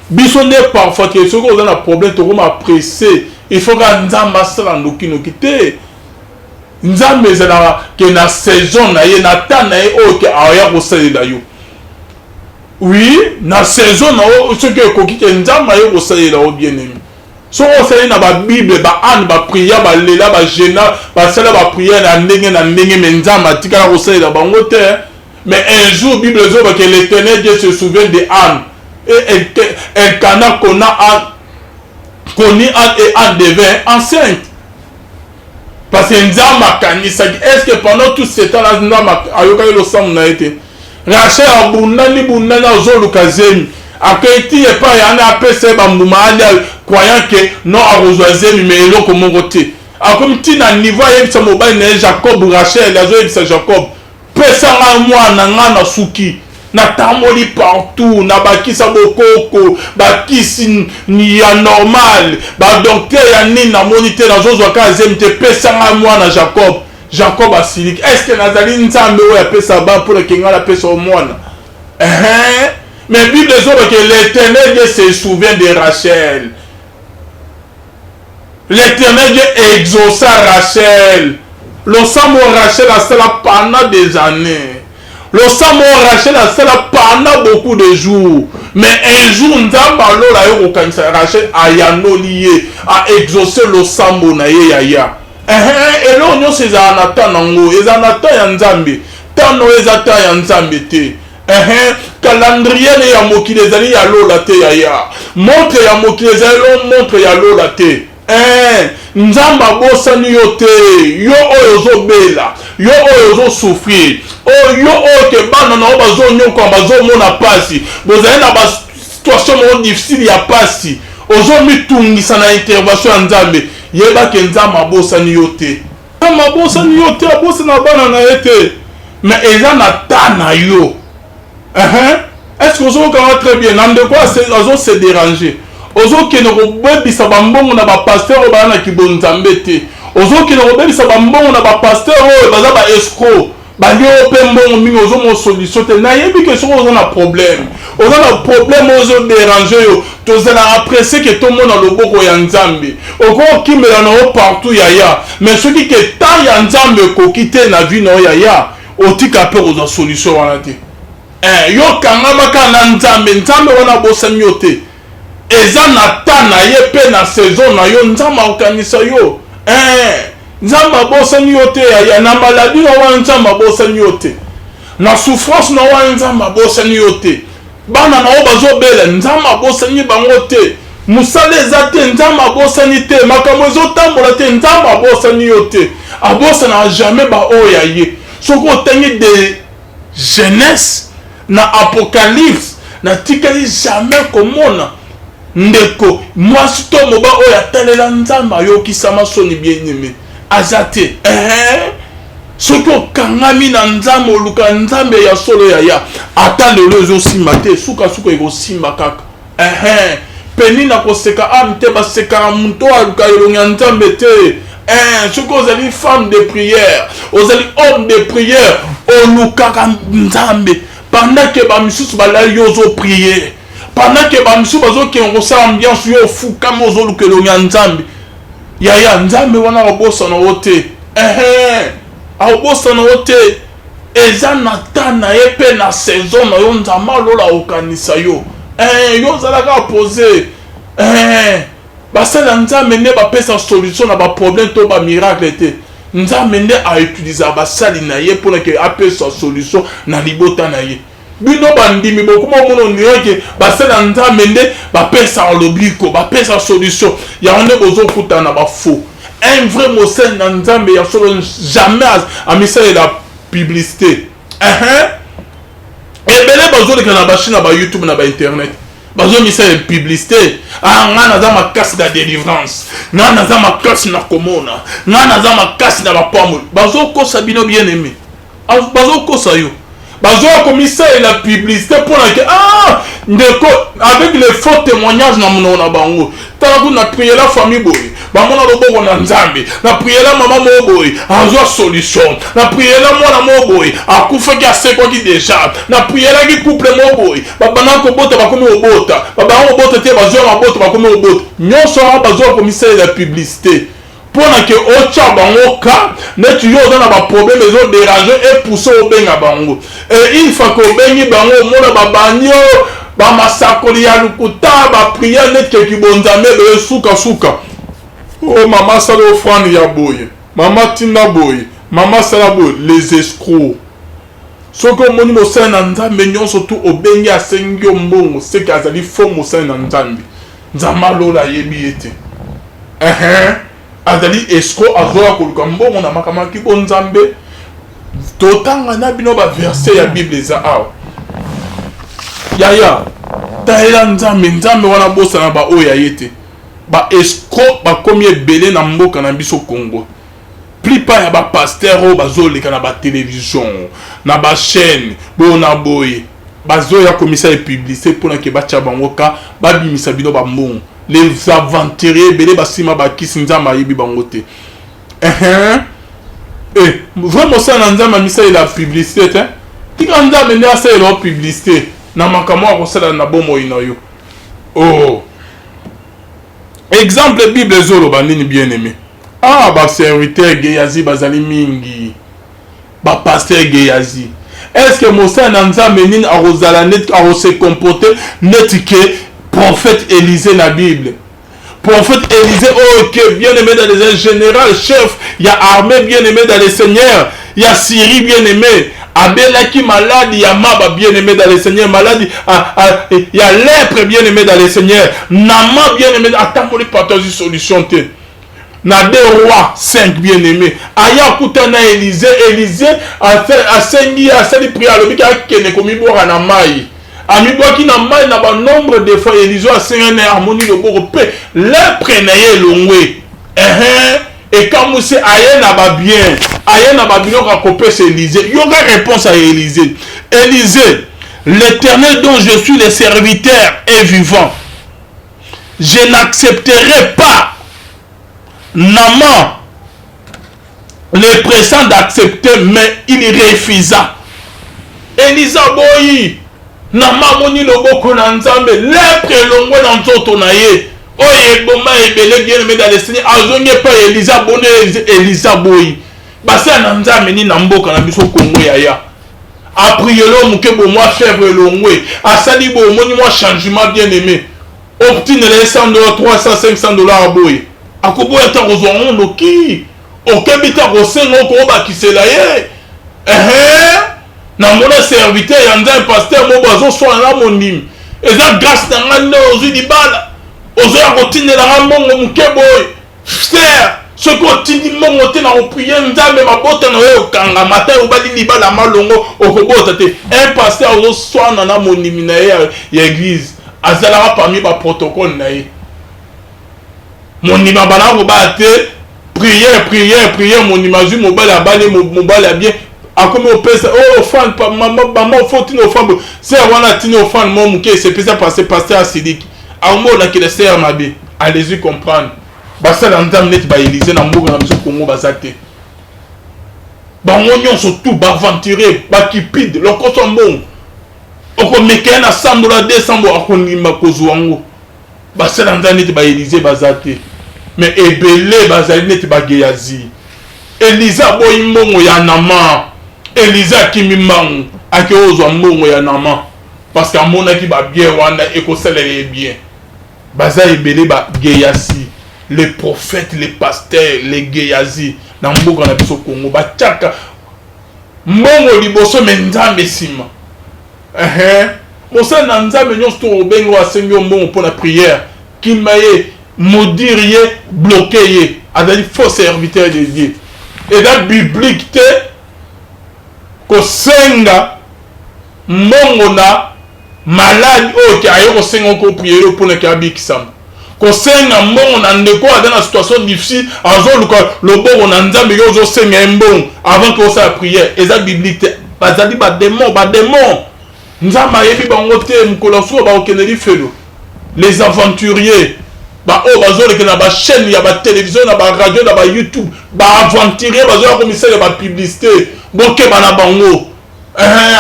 S2: biso ne parfois que ceux qui ont un problème to comme pressé il faut que nzamba sala noki te nzambe zela que na saison na ye na ta na ye o ke aya oselela yo oui na saison na o ceux qui koki ke nzamba ye oselela o bien aimé so osali na ba bible ba ane ba prière ba lela ba gena ba sala ba prière na ndenge mais nzamba tika ko salela bango te mais un jour bible zo ba que l'Éternel Dieu se souvient de Anne et elle cana kona Anne koni Anne et Anne devint enceinte parce que nzamba kanisa est-ce que pendant tout ce temps là nzamba ayoka le sang na été Rachel abundani ozo lukazemi akaiti epa yana apese bambuma ali croyant que non arrozoisemi mais eloko moko te akomi tina niveau ayebisa mobali na Jacob Rachel azoyebisa Jacob pesa nga mwana nga na suki natamboli partout na bakisa bokoko bakisi ni ya normal badokter ya nini namoni te nazozwaka azemi te pesa nga mwana Jacob asiliki est-ce que nazali nzambe oyo apesa ba mpona ke nga napesa o mwana mais Bible dit que l'Éternel Dieu se souvient de Rachel. L'Éternel Dieu exauça Rachel. Le sang Rachel a cela pendant des années. Le sang Rachel a cela pendant beaucoup de jours. Mais un jour, Nzamba Rachel a yanolié, a exaucé le sang Yaya. Et là, on a ces anatans nango, les anatans yanzambe, tano ezata yanzambe te. Calendrier ya mokili ezali ya lola te yaya montre ya mokili ezali montre ya lola te nzamba bosani yo te yo oyo ozobela yo oyo ozosouffrir yo oyo ke bana na bazonyoka bazomona pasi bozali na basituation moko difficile ya pasi ozomitungisa na intervention ya nzambe yeba ke nzamba abosani yo te nzamba abosani yo te abosana bana na ye te mais eza na ta na yo. Est-ce que vous avez très bien de quoi se déranger ozo ke no bebisa bambongo na ba pasteur ba na kibonzambe te ozo ke no bebisa bambongo na ba pasteur o baza ba escroc ba lio pe mbongo mingi ozo mo solution te na yebi ke soko ozo na problème ozo déranger yo tozela apprécier que tout le monde na loboko ya nzambe oko kimela na partout yaya mais ce qui ke ta ya nzambe ko kite na vie na yaya otika pe ozo solution wana te yo kangamaka na nzambe wana bosani yo te eza na ta na ye pe na saison na yo nzambe akokanisa yo nzambe abosani yo te ya na maladi na wana nzambe abosani yo te na souffrance na wana nzambe abosani yo te bana na yo bazobela nzambe abosani bango te mosala eza te nzambe abosani te makambo ezotambola te nzambe abosani yo te abosana jamais baoyo ya ye soki otangi de jeunesse na apocalypse na tikali jamais komona ndeko mwasi to moba oyo atalela nzambe ayokisama soni bien aimé aza te soki okangami na nzambe oluka nzambe ya solo yaya ata lelo ezosimba te suka ekosimba kaka peni na koseka ame te basekaka moto aluka elongi ya nzambe te soki ozali femme de prière ozali homme de prière olukaka nzambe pendant que bamisusu balali yo ozoprier pendant que bamisusu bazokende kosala ambiance yo ofukami ozoluka elongi ya nzambe yaya nzambe wana akobosana yo te akobosana yo te eza na ta na ye mpe na saison na yo nzambe alola akokanisa yo yo ozalaka pose basala nzambe nde bapesa solution na baproblème to bamiracle te nzambe nde autiliza basali na ye mpona ke apesa solution na libota na ye bino bandimi bokoma omona ondireke basala nzambe nde bapesa lobiko bapesa solution yango nde bozokutana na bafaux un vrai mosali na nzambe ya solo jamais amisalela publicité bazoleka na bashi na ba YouTube na ba internet bazomisa ya publicité nga naza makasi na délivrance nga naza makasi na komona nga naza makasi na bapamoli bazokosa bino bien aimé bazokosa yo bazokomisa la publicité pour que ndeko avec les faux témoignages na monoko na bango tala na prier la famille boy bamona loboko na nzambe na prier la mama moboy azwa solution na prier la mwana moboy akufaki asekwaki déjà na prier la ki couple moboy babana kobota bakomi obota babana kobota te bazwa mabota bakomi obota nyonso bazokomisa la publicité pour que ocha bango ka net yo dans ba problème les déranger et pousser au benga bango et une fois que bengi bango mona babanyo ba masakoli ya lukuta ba prière net que kibonzame be suka oh maman sala offrande ya boye maman tinda boye maman sala boye les escrocs soko moni mo sa na nzambe nyonso tu obengi asengi mbongo c'est que azali fo mo sa na nzambe nzamba lola yebi ete azali esco azoya koluka mbongo na makamaki bo nzambe totanga na bino ba verset ya bible eza awa yaya taela nzambe wana bosa na ba oya yete ba esco bakomi ebele na mboka na biso Congo plupart ya ba pasteur o bazoleka na ba télévision na ba chaîne bo na boye bazoya komisa e publicité pour na ke bacha bango ka babimisa bino ba mbongo les aventuriers belé basima bakisi nzamba yibi bangote vraiment ça nzamba misa la publicité hein tika nzamba ne asa la publicité na makamo ko sala na bomo inoyo oh exemple bible zolo bandini bien aimé ba serviteur Geyazi bazali mingi ba pasteur Geyazi est-ce que Moussa nzamba nini arozala net a se comporter net que prophète Élisée la Bible. Prophète Élisée, ok, bien aimé dans les général, chef, il y a armée bien aimé dans les seigneurs, il y a Syrie bien aimé, Abelaki malade, il y a Maba bien aimé dans les seigneurs, malade, il y a lèpre bien aimé dans les seigneurs, Nama bien aimé, attends pour les partager solution. Na deux rois 5 bien aimés. Aya kutana Élisée a sengi a sali prière le bika kene komi bora na mai. Ami boki na mai na ba nombre de fois Élisée a sengi na harmonie le boro pe le prenaye longwe. Et quand vous aye na ba bien, aye na ba bien ka kopé c'est Élisée. Yoga réponse à Élisée. Élisée, l'Éternel dont je suis le serviteur est vivant. Je n'accepterai pas Naman le pressant d'accepter, mais il refusa. Elisa boyi Naman moni loboko na nzambe lepre longwe na nzoto na ye oye boma ebele bien me dans le Seigneur azonge pa Elisa bonne Elisa boyi basa na nzambe ni na mboka na biso Kongo ya a prielo muke bo moi chèvre longwe asali bo moni moi changement bien aimé obtine les $100 300 500 boyi akoboya ta kozwa ngondo ki okebita kosenga okobakisela ye na mona serviteur ya nzambe pasteur mo bazoswana na mondimi eza grâce na nga nde ozwi libala ozoya kotindela nga mbongo moke boye frère soki otindi mbongo te na koprie nzambe mabota na oyo okanga mata obali libala malongo okobota te un pasteur ozoswana na mondimi na ye ya église azalaka parmi baprotocole na ye mon ima bana ko ba te prière mon ima zu mobile abale mobile bien akomi opesa oh fan pa maman faut tino fan c'est wana tino fan mon muke c'est pesa passer passer à Sidiki a mo na que le sert mabe allez-y comprendre ba ça dans ndam net ba Élisée na mboka na biso Congo bazate ba ngonyo surtout ba aventurer ba kipide lokoso mbongo oko mekena $100 200 akonima kozwango ba ça dans ndam net ba Élisée bazate mais ebele bazali neti ba Geyazi Elisa boyi mbongo ya Nama Elisa kimi mangu ake ozwa mbongo ya Nama parce que amona ki ba bien wana ekoselele bien baza ebele ba Geyazi les prophètes les pasteurs les Geyazi na mboka na biso Kongo ba tchaka mbongo liboso menzambe sima mosa na nzambe nyonso to obengo asengi mbongo pour la prière kimaye maudire bloqué avec faux serviteur de Dieu et dans biblique te ko senga mbongo na malade oyo aye kosenga ko prier mpona ke abikisama kosenga mbongo na ndeko aza na situation difficile azoluka loboko na nzambe yo ozosenga mbongo avant que osala prière eza biblique te bazali badémon nzambe ayebi bango te mokolo suka bakokendeli felo les aventuriers oyo bazoleka na bachaîne ya batélévision na baradio na bayoutube baaventurier bazoya komisala bapublicité bokeba na bango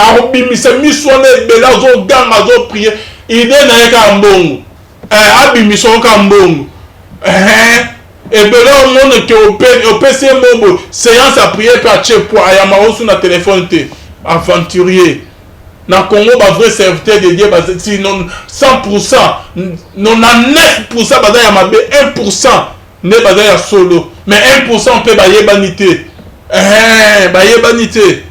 S2: akobimisa miso wana ebele azoganga azoprie ide na ye kaka mbongo abimisa ngo kaka mbongo ebele omona ke opesi ye mbongo séance ya priere mpe atie poa ayama osu na telefone te aventurier na Congo vrai serviteur de Dieu si non 100% 99% baza ya mabe 1% ne baza ya solo mais 1% pe bayebani te bayebani te.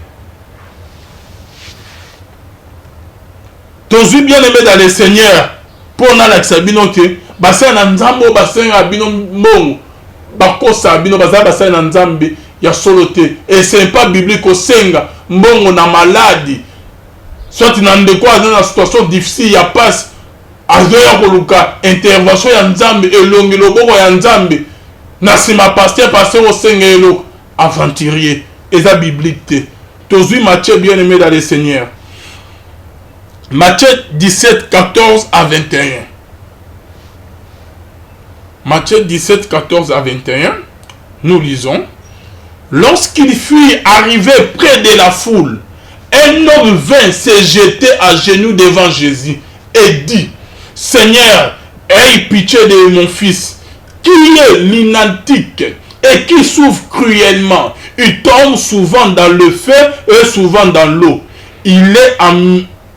S2: Tozui bien aimé dans le Seigneur pour na lakisa bino te basala na nzambe basenga bino mbongo bakosa bino bazala basala na nzambe ya solo te et c'est pas biblique osenga mbongo na maladi soit na ndeko aza na situation difficile ya passe azoya koluka intervention ya nzambe elongi loboko ya nzambe na sima pasteur osenga eloko aventurier eza biblique te. Tozui Matthieu bien aimé dans le Seigneur, Matthieu 17, 14 à 21. Matthieu 17, 14 à 21, nous lisons. Lorsqu'il fut arrivé près de la foule, un homme vint se jeter à genoux devant Jésus et dit, Seigneur, aie pitié de mon fils, qui est lunatique et qui souffre cruellement. Il tombe souvent dans le feu et souvent dans l'eau. Je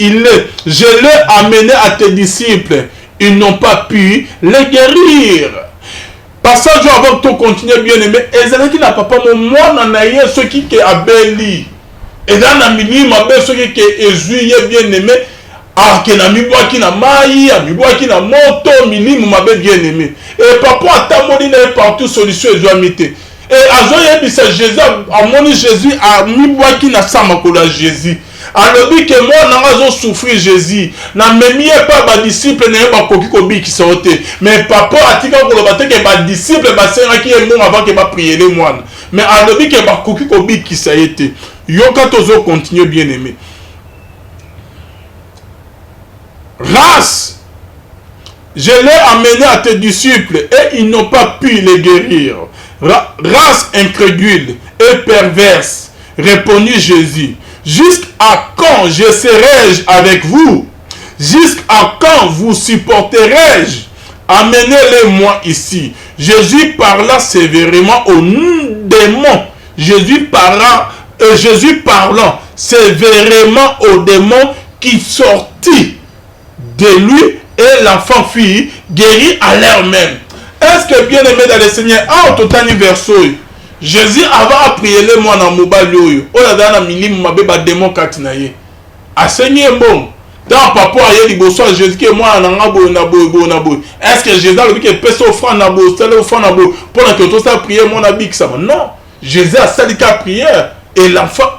S2: l'ai amené à tes disciples. Ils n'ont pas pu le guérir. Passage avant que tu continues bien aimé. Et qui n'a pas moi n'en ce qui est abeli. Et dans la minime ce qui est bien aimé. Ah, que na miboa qui na maï, a miboa qui na moto, minime m'abe bien aimé. Et papa a tamoni na partout solution et joamité. Et azoye bisa Jésus a moni Jésus a miboa qui na samakola Jésus. Alors que moi n'azo souffrir Jésus na memi pas ba disciple na ba koki ko bi qui sortait mais papa atika ko lo bateke ba disciple ba sera qui est bon avant que ba prier les moines mais alors que ba koki ko bi qui ça a été yo quand ozo continuer bien aimé. Race, je l'ai amené à tes disciples et ils n'ont pas pu les guérir. Race incrédule et perverse, répondit Jésus. Jusqu'à quand je serai-je avec vous? Jusqu'à quand vous supporterai-je? Amenez-les-moi ici. Jésus parla sévèrement aux démons. Jésus parlant sévèrement aux démons qui sortit de lui et l'enfant fille guéri à l'heure même. Est-ce que bien aimé dans le Seigneur, en tout verso, Jésus avant prier les mois dans mobile yoyo, on a dans la minime ma bébé démon katinaye. A Seigneur bon, dans papa aye liboso Jésus que moi na ngabo na boy. Est-ce que Jésus a le que pèse offrande na bo, stelle offrande na bo pour que tout ça prier mon habit ça. Non, Jésus a sali ka prière et l'enfant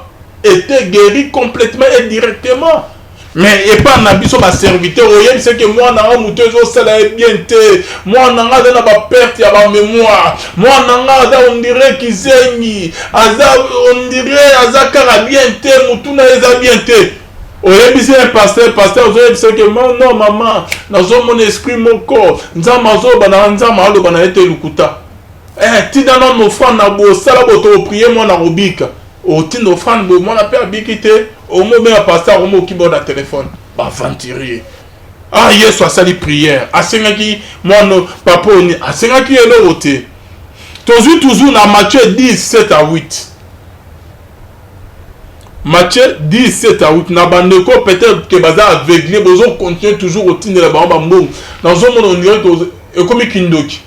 S2: était guéri complètement et directement. Mais et pas un abisso ma serviteur oyem c'est que moi na mutezo sala bien te moi na nga na ba perte ya ba mémoire moi na nga on dirait kizengi aza on dirait aza kara bien te mutuna eza bien te oyem c'est un pasteur oyem c'est que non maman nazo mon esprit mon corps nzama zo bana nzama alo bana ete lukuta ti dans nos offrande na bo sala bo to prier moi na robika o ti no offrande bo moi na pe abikite au moment où pasteur au moment qui bord à téléphone bah aventurier ah yes soit sali prière asenga ki mon papa ni asenga ki elo oté toujours na Matthieu 10:7 à 8 Matthieu 10:7 à 8 na bandeko peut-être que baza aveuglé besoin continuer toujours au tine la ba mbongo dans un monde on dirait que comme kindoki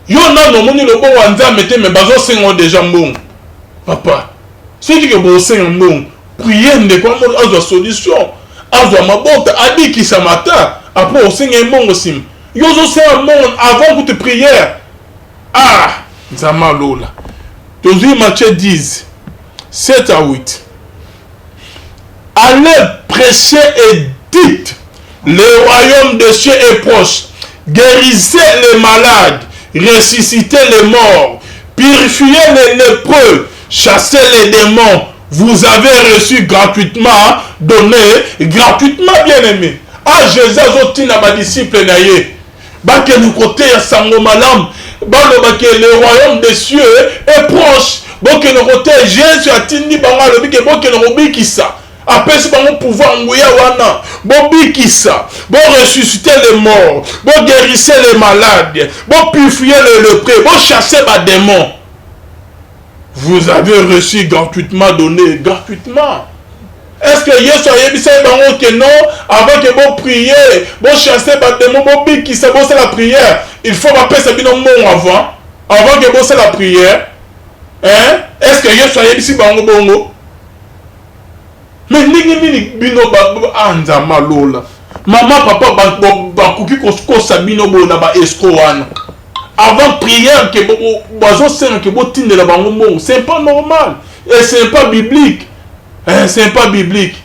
S2: yo na no moni le bon wanza mette mais bazo sengo déjà mbongo papa c'est que bon sengo mbongo prier de quoi on a solution on ma bonte a dit qui ça matin après on signe un bon aussi yo c'est un monde avant que tu prière ah zama lola toujours Matthieu 10 7 à 8 allez prêchez et dites, le royaume des cieux est proche. Guérissez les malades, ressuscitez les morts, purifiez les lépreux, chassez les démons. Vous avez reçu gratuitement, donné gratuitement, bien-aimé. Ah, Jésus a dit à mes disciples, que nous côté à Sango Malam, le royaume des cieux est proche. Bon, que nous côté Jésus a dit que nous obéissons ça. Après, c'est mon pouvoir, bon, bikissa, bon, ressusciter les morts, bon, guérissez les malades, bon, purifier les lépreux, bon, chasser les démons. Vous avez reçu gratuitement, donné gratuitement. Est-ce que Yesu a dit que non, avant que vous priez, vous chassez les démons, vous bikissa, vous c'est la prière. Il faut appeler ça bien avant que vous c'est la prière. Hein? Est-ce que Yesu a dit que mais nini bino anza malola maman papa bakuki kosa bino bona ba escoana avant prière que bazo sena que botindela bango mo c'est pas normal et c'est pas biblique c'est pas biblique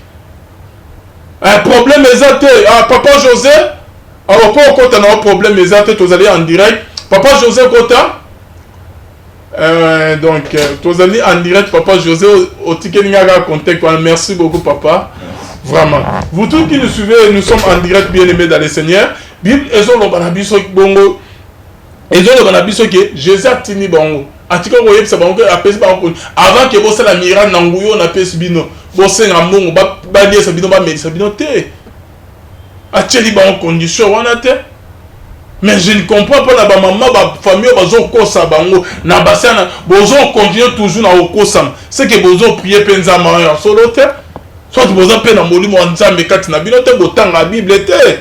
S2: un problème exact papa José alors quand on a un problème exact vous allez en direct papa José Kota donc, vous allez en direct, papa José, au ticket contact. Merci beaucoup, papa. Vraiment. Vous tous qui nous suivez, nous sommes en direct, bien aimés dans le Seigneur. Bible, ils ont le banabiso bongo. Ils ont le banabiso que Jésus a tenu bongo. Atika voyez ça bongo appelle bongo. Avant que vous la mira nanguyo na pes bino. Bosse na mongo ba dia sabino ba medisa bino te. Ateli bongo condition wana te. Mais je ne comprends pas la maman, la famille, bazo kosa bango, na basana, bozo continue toujours na okosam. C'est que bozo prier penza maya solo te. Soit bozo pe na molimo nzambe kati na bino te botanga Bible te.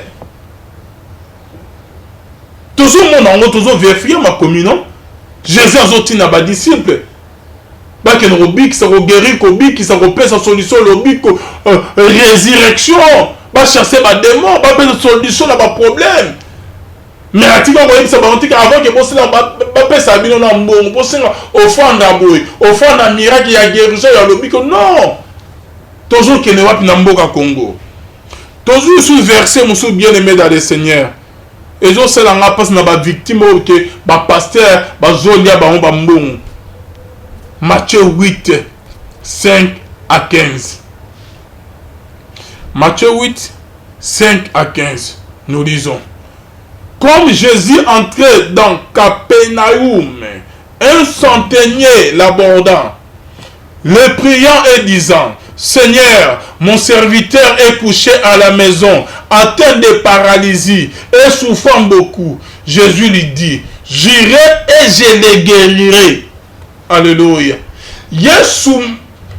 S2: Toujours mon ango, toujours vérifier ma commune. Jésus a zoti na ba disciple. Ba que no bik ça guérir ko bik ça repère sa solution le bik résurrection. Ba chasser ba démon, ba pe solution na ba problème. Mais atika voyez ça avant que bosse là ba pesa bino na mbongo bosse offrande boy offrande miracle ya guérison ya lobiko non toujours que ne wapi na mboka Congo toujours sous verset monsieur bien-aimé dans le Seigneur et zo sela nga passe na ba victime que ba pasteur ba zolia ba mbongo Matthieu 8 5 à 15 Matthieu 8 5 à 15 nous lisons. Comme Jésus entrait dans Capernaum, un centenier l'abordant, le priant et disant, Seigneur, mon serviteur est couché à la maison, atteint de paralysie et souffrant beaucoup. Jésus lui dit, j'irai et je le guérirai. Alléluia. Yesu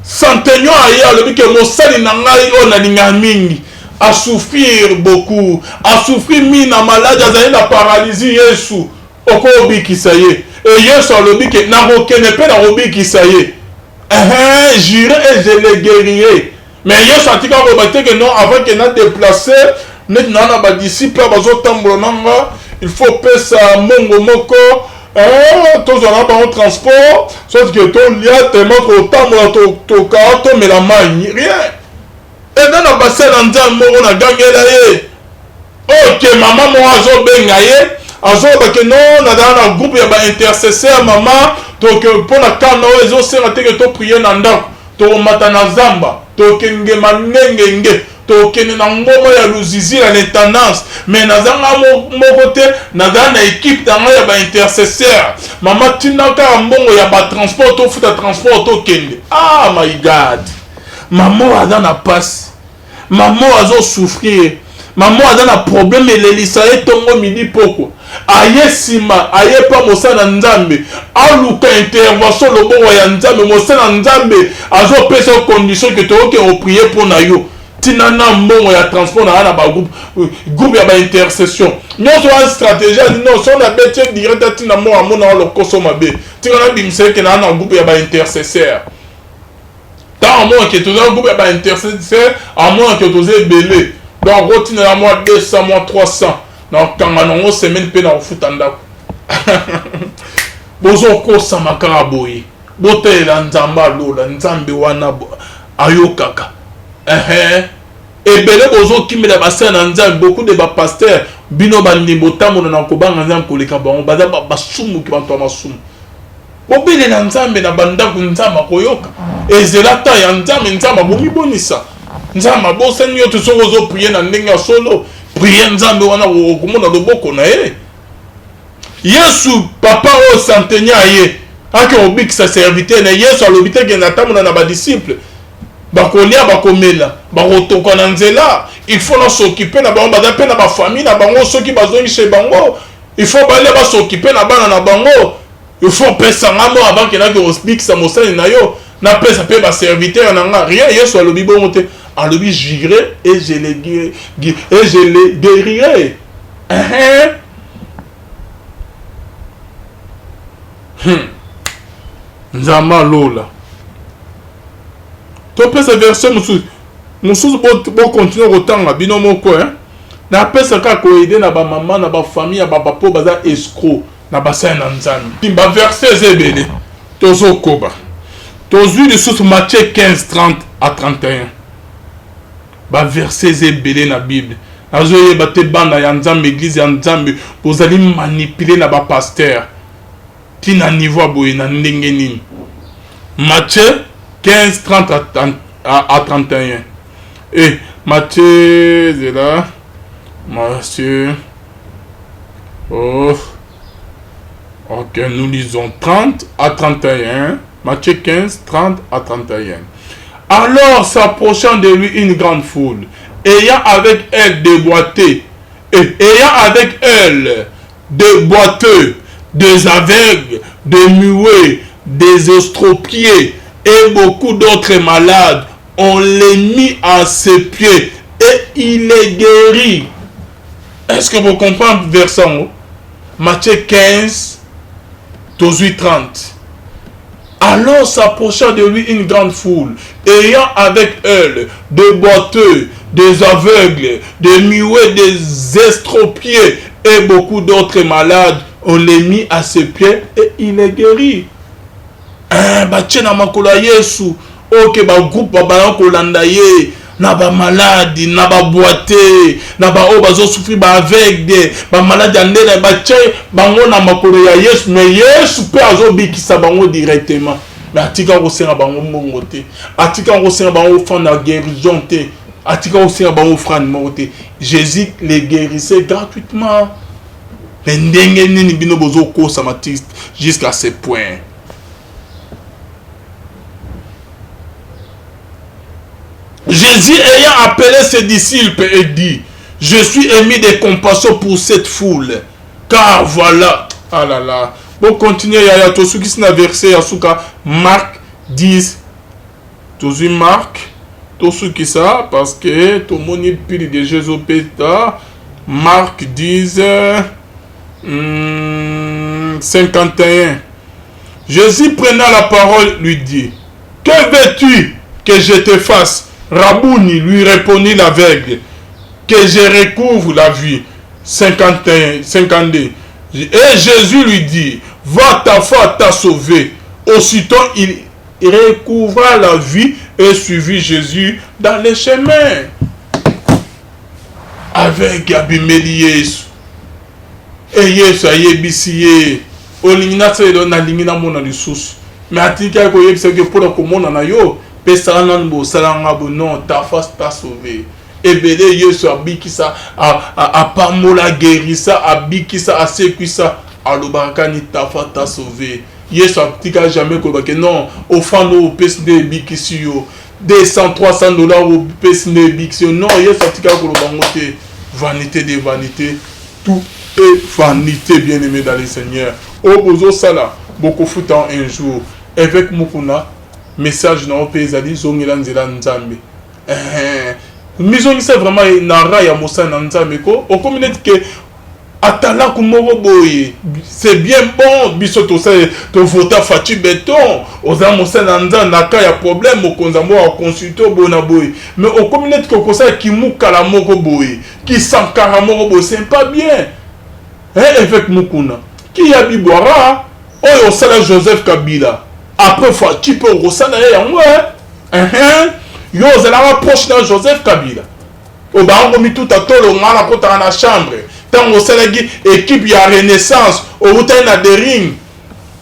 S2: centenion aïe, le que mon sali nangai on a mingi. À souffrir beaucoup, à souffrir mina malade, à la paralysie, Yesu, okobi qui ça y est. Et Yesu a le dit que n'a aucun épée dans obi qui ça y est. J'irai et je le guérirai. Mais Yesu a dit que non, avant qu'il n'a déplacé, maintenant on a des disciples, il faut payer ça mongo moko. Tous on a un transport, sauf que ton lien tellement qu'au temps, ton carton, mais la main, rien. Et dans le bassin d'Anzan, on a gagné là. Ok, maman, moi, je vais gagner. Que non, on a dans un groupe, il y a un intercesseur, maman. Donc, pour la canne, ils ont serré que tu prier dans le to matana zamba, to kenge manenge, to kenge na ngoma ya luzizi la tendance. Mais nazanga mokote, nazanga équipe dans ya ba intercesseur. Maman tinaka mbongo ya ba transport, to futa transport to kende. Ah my God. Maman a na passe. Maman a souffrir. Maman a na problème et l'elisaye tongo midi poko. Aye sima, aye pa mosana nzambe. Aluka intervention le bon ya nzambe, mosana nzambe. Azo pesa condition que to ke o prier pour na yo. Tinana mbongo ya transport na ba groupe ya ba intercession. Nous so une stratégie, non, so na bête direct tina mo amona lo kosoma be. Tina bimse ke na groupe ya ba intercesseur. Tant moins que tous un groupe ya ba intercesseur, à moins que tous belé. Donc routine la moi 200 moi 300. Donc quand on semaine pe na futanda. Bozo ko samakara boye. Bote la nzamba lola nzambe wana ayokaka. Et ebele bozo kimela basser na nzambe beaucoup de ba pasteurs bino bandimbo tamona na kobanga nzambe koleka bango baza basumu ki bantu masumu obele na nzambe na bandako nzambe koyoka ezela ta ya nzambe nzambe bomibonisa nzambe bosani yo tosoko zo prier na ndenge ya solo prier nzambe wana okomona loboko na ye Yesu papa o centenaire ye ake obikisa serviteur na Yesu alobite ke na tamona na ba disciple bakolia bakomela bakotoka na nzela il faut na s'occuper na bango baza pe na ba famille na bango soki bazongi chez bango il faut bale ba s'occuper na bana na bango il faut pesa ngamo avant que na ke obikisa mosali na yo na pesa pe ba serviteur na nga rien Yesu alobi bongo te alobi j'irai et je les guérirai Nzama lola. Tu peux ce verset, nous bon continuer autant à binomoko, hein. Na pesa ka ko aider na ba maman na ba famille na ba papa baza escroc na ba sa na nzambe. Timba verset zebele. Tozo koba. Tozu de sous Matthieu 15 30 à 31. Ba verset zebele na Bible. Azo yeba te banda ya nzambe église ya nzambe bozali manipuler na ba pasteur. Tina niveau boye na ndenge nini. Matthieu 15 30 à 31. Et Matthieu c'est là. Matthieu. Oh. Ok, nous lisons 30 à 31. Matthieu 15 30 à 31. Alors s'approchant de lui une grande foule, ayant avec elle des boiteux, ayant avec elle des boiteux, des aveugles, des muets, des estropiés et beaucoup d'autres malades, on les mit à ses pieds et il les guérit. Est-ce que vous comprenez le verset en haut? Matthieu 15, 18, 30. Alors s'approcha de lui une grande foule, ayant avec elle des boiteux, des aveugles, des muets, des estropiés et beaucoup d'autres malades, on les mit à ses pieds et il les guérit. Bachena makola Yesu, ok ba groupe ba kolanda ye, na ba malade, na ba boité, na ba o bazo souffrir ba aveugle, ba malade andela ba tche bango na makolo ya Yesu, mais Yesu pe azo bikisa bango directement. Mais atika ko senga bango mongo te, atika ko senga bango fa na guérison te, atika ko senga bango fra mongo te. Jésus les guérissait gratuitement. Mais ndenge nini bino bozo ko samatiste jusqu'à ce point. Jésus ayant appelé ses disciples et dit, je suis ému de compassion pour cette foule, car voilà, ah là là, bon continuer, il y a tout ce qui s'est versé, Marc 10, tout ce Marc, tout ce qui ça, parce que tout le monde est pile de Jésus péta, Marc 10, 51. Jésus prenant la parole lui dit, que veux-tu que je te fasse? Rabouni, lui répondit l'aveugle, que je recouvre la vie. 51, 52. Et Jésus lui dit, va, ta foi t'a sauvé. Aussitôt il recouvra la vie et suivit Jésus dans les chemins. Avec Abimeli Yesu. Et Yesu a yebisiye. Olingina tselo na lingina mona lisusu. Mais atika ko yebisa ke pour ko mona na yo. Non, ta face t'a sauvé. Et bien, Yesu a bikisa, a pamola guérissa, a bikisa, a séquissa, a l'obarakani ta face t'a sauvé. Yesu a tika jamais que non, au fond, au pesne bikisi yo, 200, $300 au pesne bikisi. Non, Yesu a tika que l'obangote, vanité de vanité, tout est vanité, bien aimé dans le Seigneur. Au bozo sala, beaucoup foutant un jour, avec Mukuna. Message na opé ezali zongela nzela nzambe misongisa vraiment na raya mosa na nzambe ko o communauté que atala kumoko boye c'est bien bon biso to ça to vota fati béton oza mosa na nzambe na ka ya problème okonza mo a consulter bona boye mais o communauté ko ça ki mukala moko boye ki sankara moko boye c'est pas bien avec mukuna ki ya bibwara oyo sala Joseph Kabila. Après, tu peux ressentir un ouais. Yo, c'est la proche de Joseph Kabila. obango mi tout atolo ngana kota na chambre tango salagi équipe ya renaissance au na de ring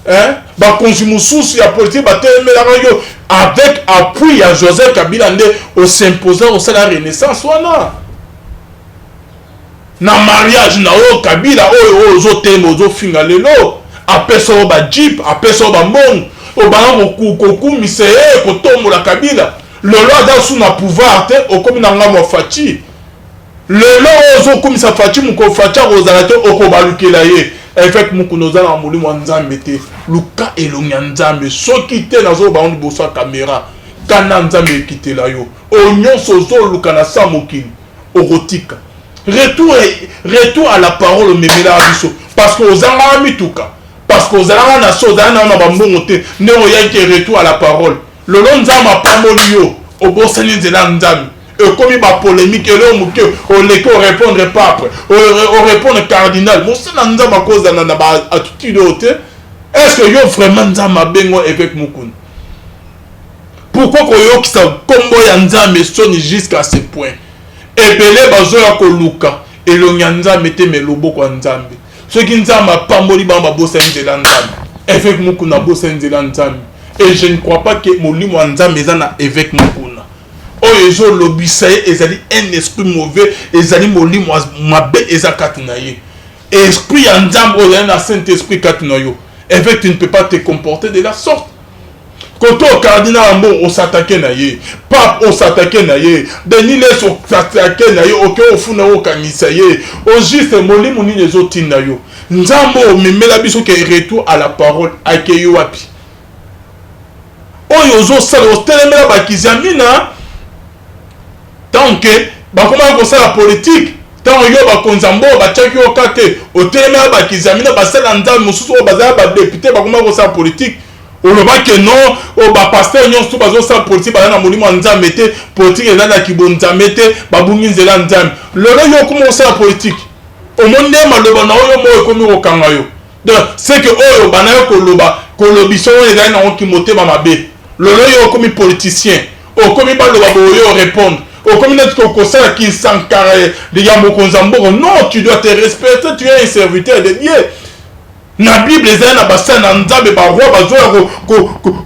S2: hein ba konzimususu ya politique ba telemela yo avec appui ya Joseph Kabila nde au s'imposer au la renaissance wana na mariage na o Kabila o zo temo zo finga lelo apeso ba jeep apeso ba mbong o bango kokumisa kotomola Kabila lelo ada sous na pouvoir te okomi na ngamo fachi lelo ozo komisa fachi muko facha ozalate okobalukela ye avec mukunoza na mulimo nzambe te luka elonga nzambe soki te nazo ba on bosa caméra kana nzambe kitela yo onyonso zo luka na samokini okotika retour à la parole memela biso parce que ozanga mituka parce que ozanga na soza na bambongo te ne oyaki retour à la parole lolo nzamba pamoli yo obosani nzela nzambe comme ma polémique et l'homme que on les répondre pas après on répondre cardinal bon ça n'a pas cause dans la attitude est-ce que yo vraiment nzamba bengo avec mukun pourquoi ko yo ki sa kombo ya nzambe soni jusqu'à ce point et belé bazo ya ko luka et lo nyanza mette melobo kwa nzambe ce qui nzamba pamboli bamba bossa nzela nzambe avec mukuna bossa nzela nzambe et je ne crois pas que molimo nzambe ezana avec mukuna oyo ezo lobisa ye ezali un esprit mauvais ezali molimo mabe eza kati na ye esprit ya nzambe oyo na saint esprit kati na yo avec tu ne peux pas te comporter de la sorte koto cardinal ambo on s'attaquer na ye pape on s'attaquer na ye Denis les on s'attaquer na ye oke ofuna okanisa ye o juste molimo ni ezo tinda yo nzambe o memela biso ke retour à la parole akeyo wapi oyo zo sala o telemela bakizamina tant que bakoma ko sala politique tant yo bakonzambo bachaki yo kate o telemela bakizamina basala nzambe mususu o bazala ba député bakoma ko sala politique oloba ke non o ba pasteur nyonso bazo sala politique bana molimo nzambe te politique ezala kibonzambe te babungi nzela nzambe lelo yo kuma osala politique omonde maloba na oyo mo ekomi kokanga yo donc c'est que oyo bana yo kolobiso ezali na okimote ba mabe lelo yo komi politicien okomi baloba boyo répondre okomi na tiko kosala ki sankara de ya mokonzambo non tu dois te respecter tu es un serviteur de Dieu na Bible ezali na basa na nzambe ba roi bazo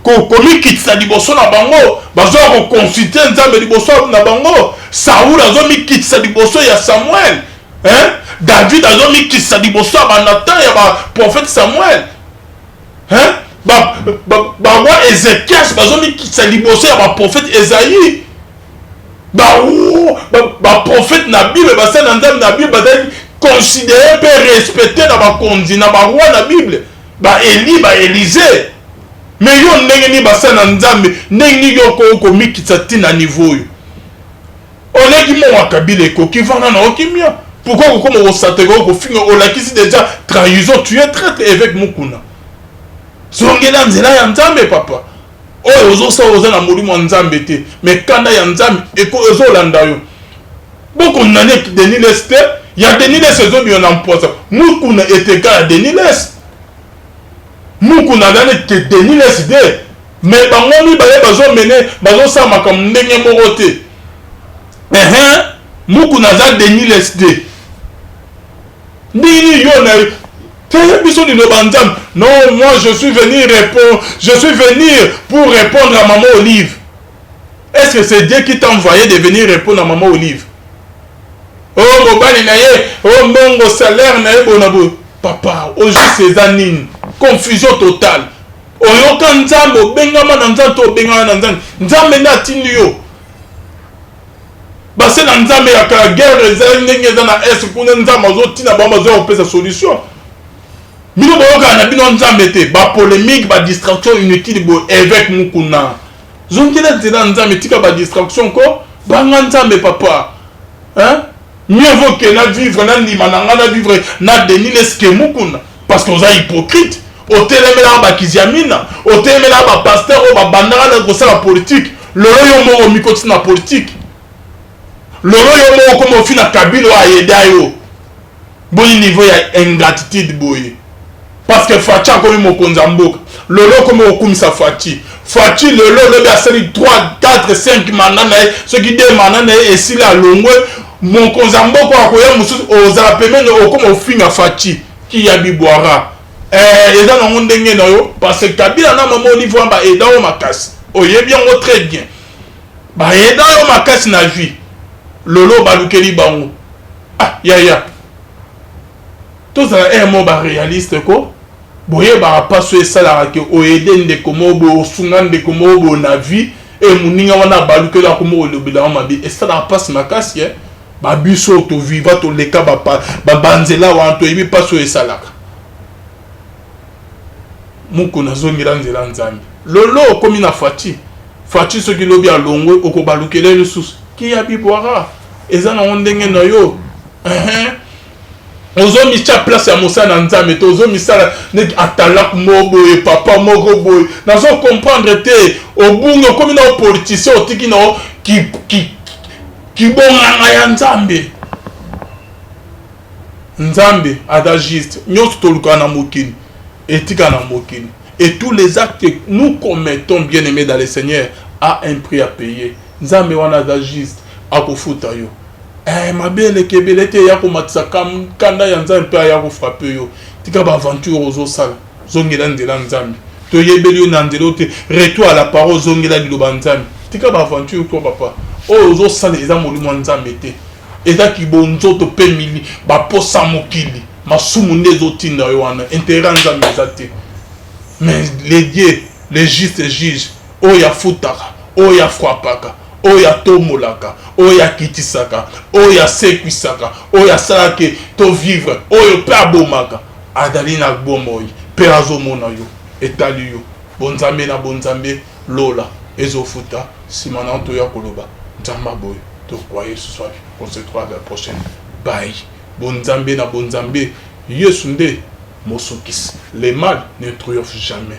S2: ko mikitsa liboso na bango bazo ko consulter nzambe liboso na bango Saoul azo mikitsa liboso ya Samuel hein David azo mikitsa liboso ba Nathan ya ba prophète Samuel hein ba roi Ézéchias bazo mikitsa liboso ya ba prophète Esaïe ba prophète na Bible basa na nzambe na Bible bazali considéré peut respecter dans ma conduite na ba roi na Bible ba Élie ba Élisée mais yo ndenge ni basa na nzambe ndenge ni yo ko mikitsa tina niveau yo oleki mo Kabila ko ki vana na okimia pourquoi ko comme osatego ko finga olakisi déjà trahison tu es traître avec mukuna songela nzela ya nzambe papa oyo ozosa oza na molimo nzambe te mais kanda ya nzambe eko ezolanda yo boko nane Denis Leste ya Denis Leste ezobi na mposa mukuna eteka ya Denis Leste mukuna dane te Denis Leste de mais bango mi baye bazomene bazosala makambo ndenge moko te mukuna za Denis Leste ndini yo na non, moi je suis venu pour répondre à Maman Olive. Est-ce que c'est Dieu qui t'a envoyé de venir répondre à Maman Olive? Oh, mon bani naye, oh, mon salaire naye, bonabo. Papa, aujourd'hui c'est anine. Confusion totale. Oh, yo kan nzambo, bengama na nzanto, bengama na nzanto. Nzambe na tindi yo. Base na nzambe ya ka guerre, ezali ndenge eza na est, kuna nzambe azotina bamba zo opesa solution. Bino boyoka na bino nzambe te ba polémique ba distraction inutile bo avec mukuna zongela nzela nzambe tika ba distraction ko banga nzambe papa hein mieux vaut que na vivre na ndima na ngana vivre na Denis Leste mukuna parce que oza hypocrite otelemela ba kiziamina otelemela ba pasteur o ba bandana na kosala politique lolo yo mo mikoti na politique lolo yo mo comme ofina Kabila ayeda yo boni niveau ya ingratitude boye. Parce que Fachi a commis mon konzamboka. Lolo comme au kumisa Fachi. Fachi lolo le a sali 3, 4, 5 manana. Ce qui dit manana et si la longue mon konzambo kwa koya musu ozala pemene okoma ofinga fachi ki ya bibwara eza na ndenge na yo parce que Kabila na mama Olivier ba eda o makasi oyebi yango très bien ba eda yo makasi na vie lolo balukeli bango ya tozala mo ba réaliste ko boye ba paso esala ke oyede ndeko mobo osunga ndeko mobo na vie et muninga wana balukela ko mo lobela mabi esala passe makasi ba biso to viva to leka ba banzela wa to yebi paso esalaka muko nazongira nzela nzambi lolo komi na fachi soki lobi alongwe okobalukela lisusu ki ya bibwara eza na ndenge na yo ozo micha place ya mosala na nzambe to ozo misala nek atalak mobo e papa moko boy nazo comprendre te obungo komi na politicien otiki na ki bonganga ya nzambe adagiste nyonso toluka na mokili etika na mokili et tous les actes que nous commettons bien aimés dans le Seigneur a un prix à payer nzambe wana adagiste akofuta yo mabele kebele te ya ko matisa kanda ya nzambe pe ya ko frapper yo tika ba aventure ozo sala zongela ndela nzambe to yebeli yo na ndelo te retour à la parole zongela liloba nzambe tika ba aventure ko papa ozo sala eza molimo nzambe te eza kibonzo to pe mili ba posa mokili masumu ndezo tinda yo wana intérêt nzambe eza te mais les dieux les justes juges oya futaka oya frapaka oya tomolaka oya kitisaka oya sekwisaka oya salake to vivre oyo pe abomaka adali na bomoi pe azomona yo etali yo bonzambe na bonzambe lola ezofuta simana to ya koloba nzamba boy to croire ce soir on se retrouve la prochaine bye bonzambe na bonzambe yesu nde mosokisi le mal ne triomphe jamais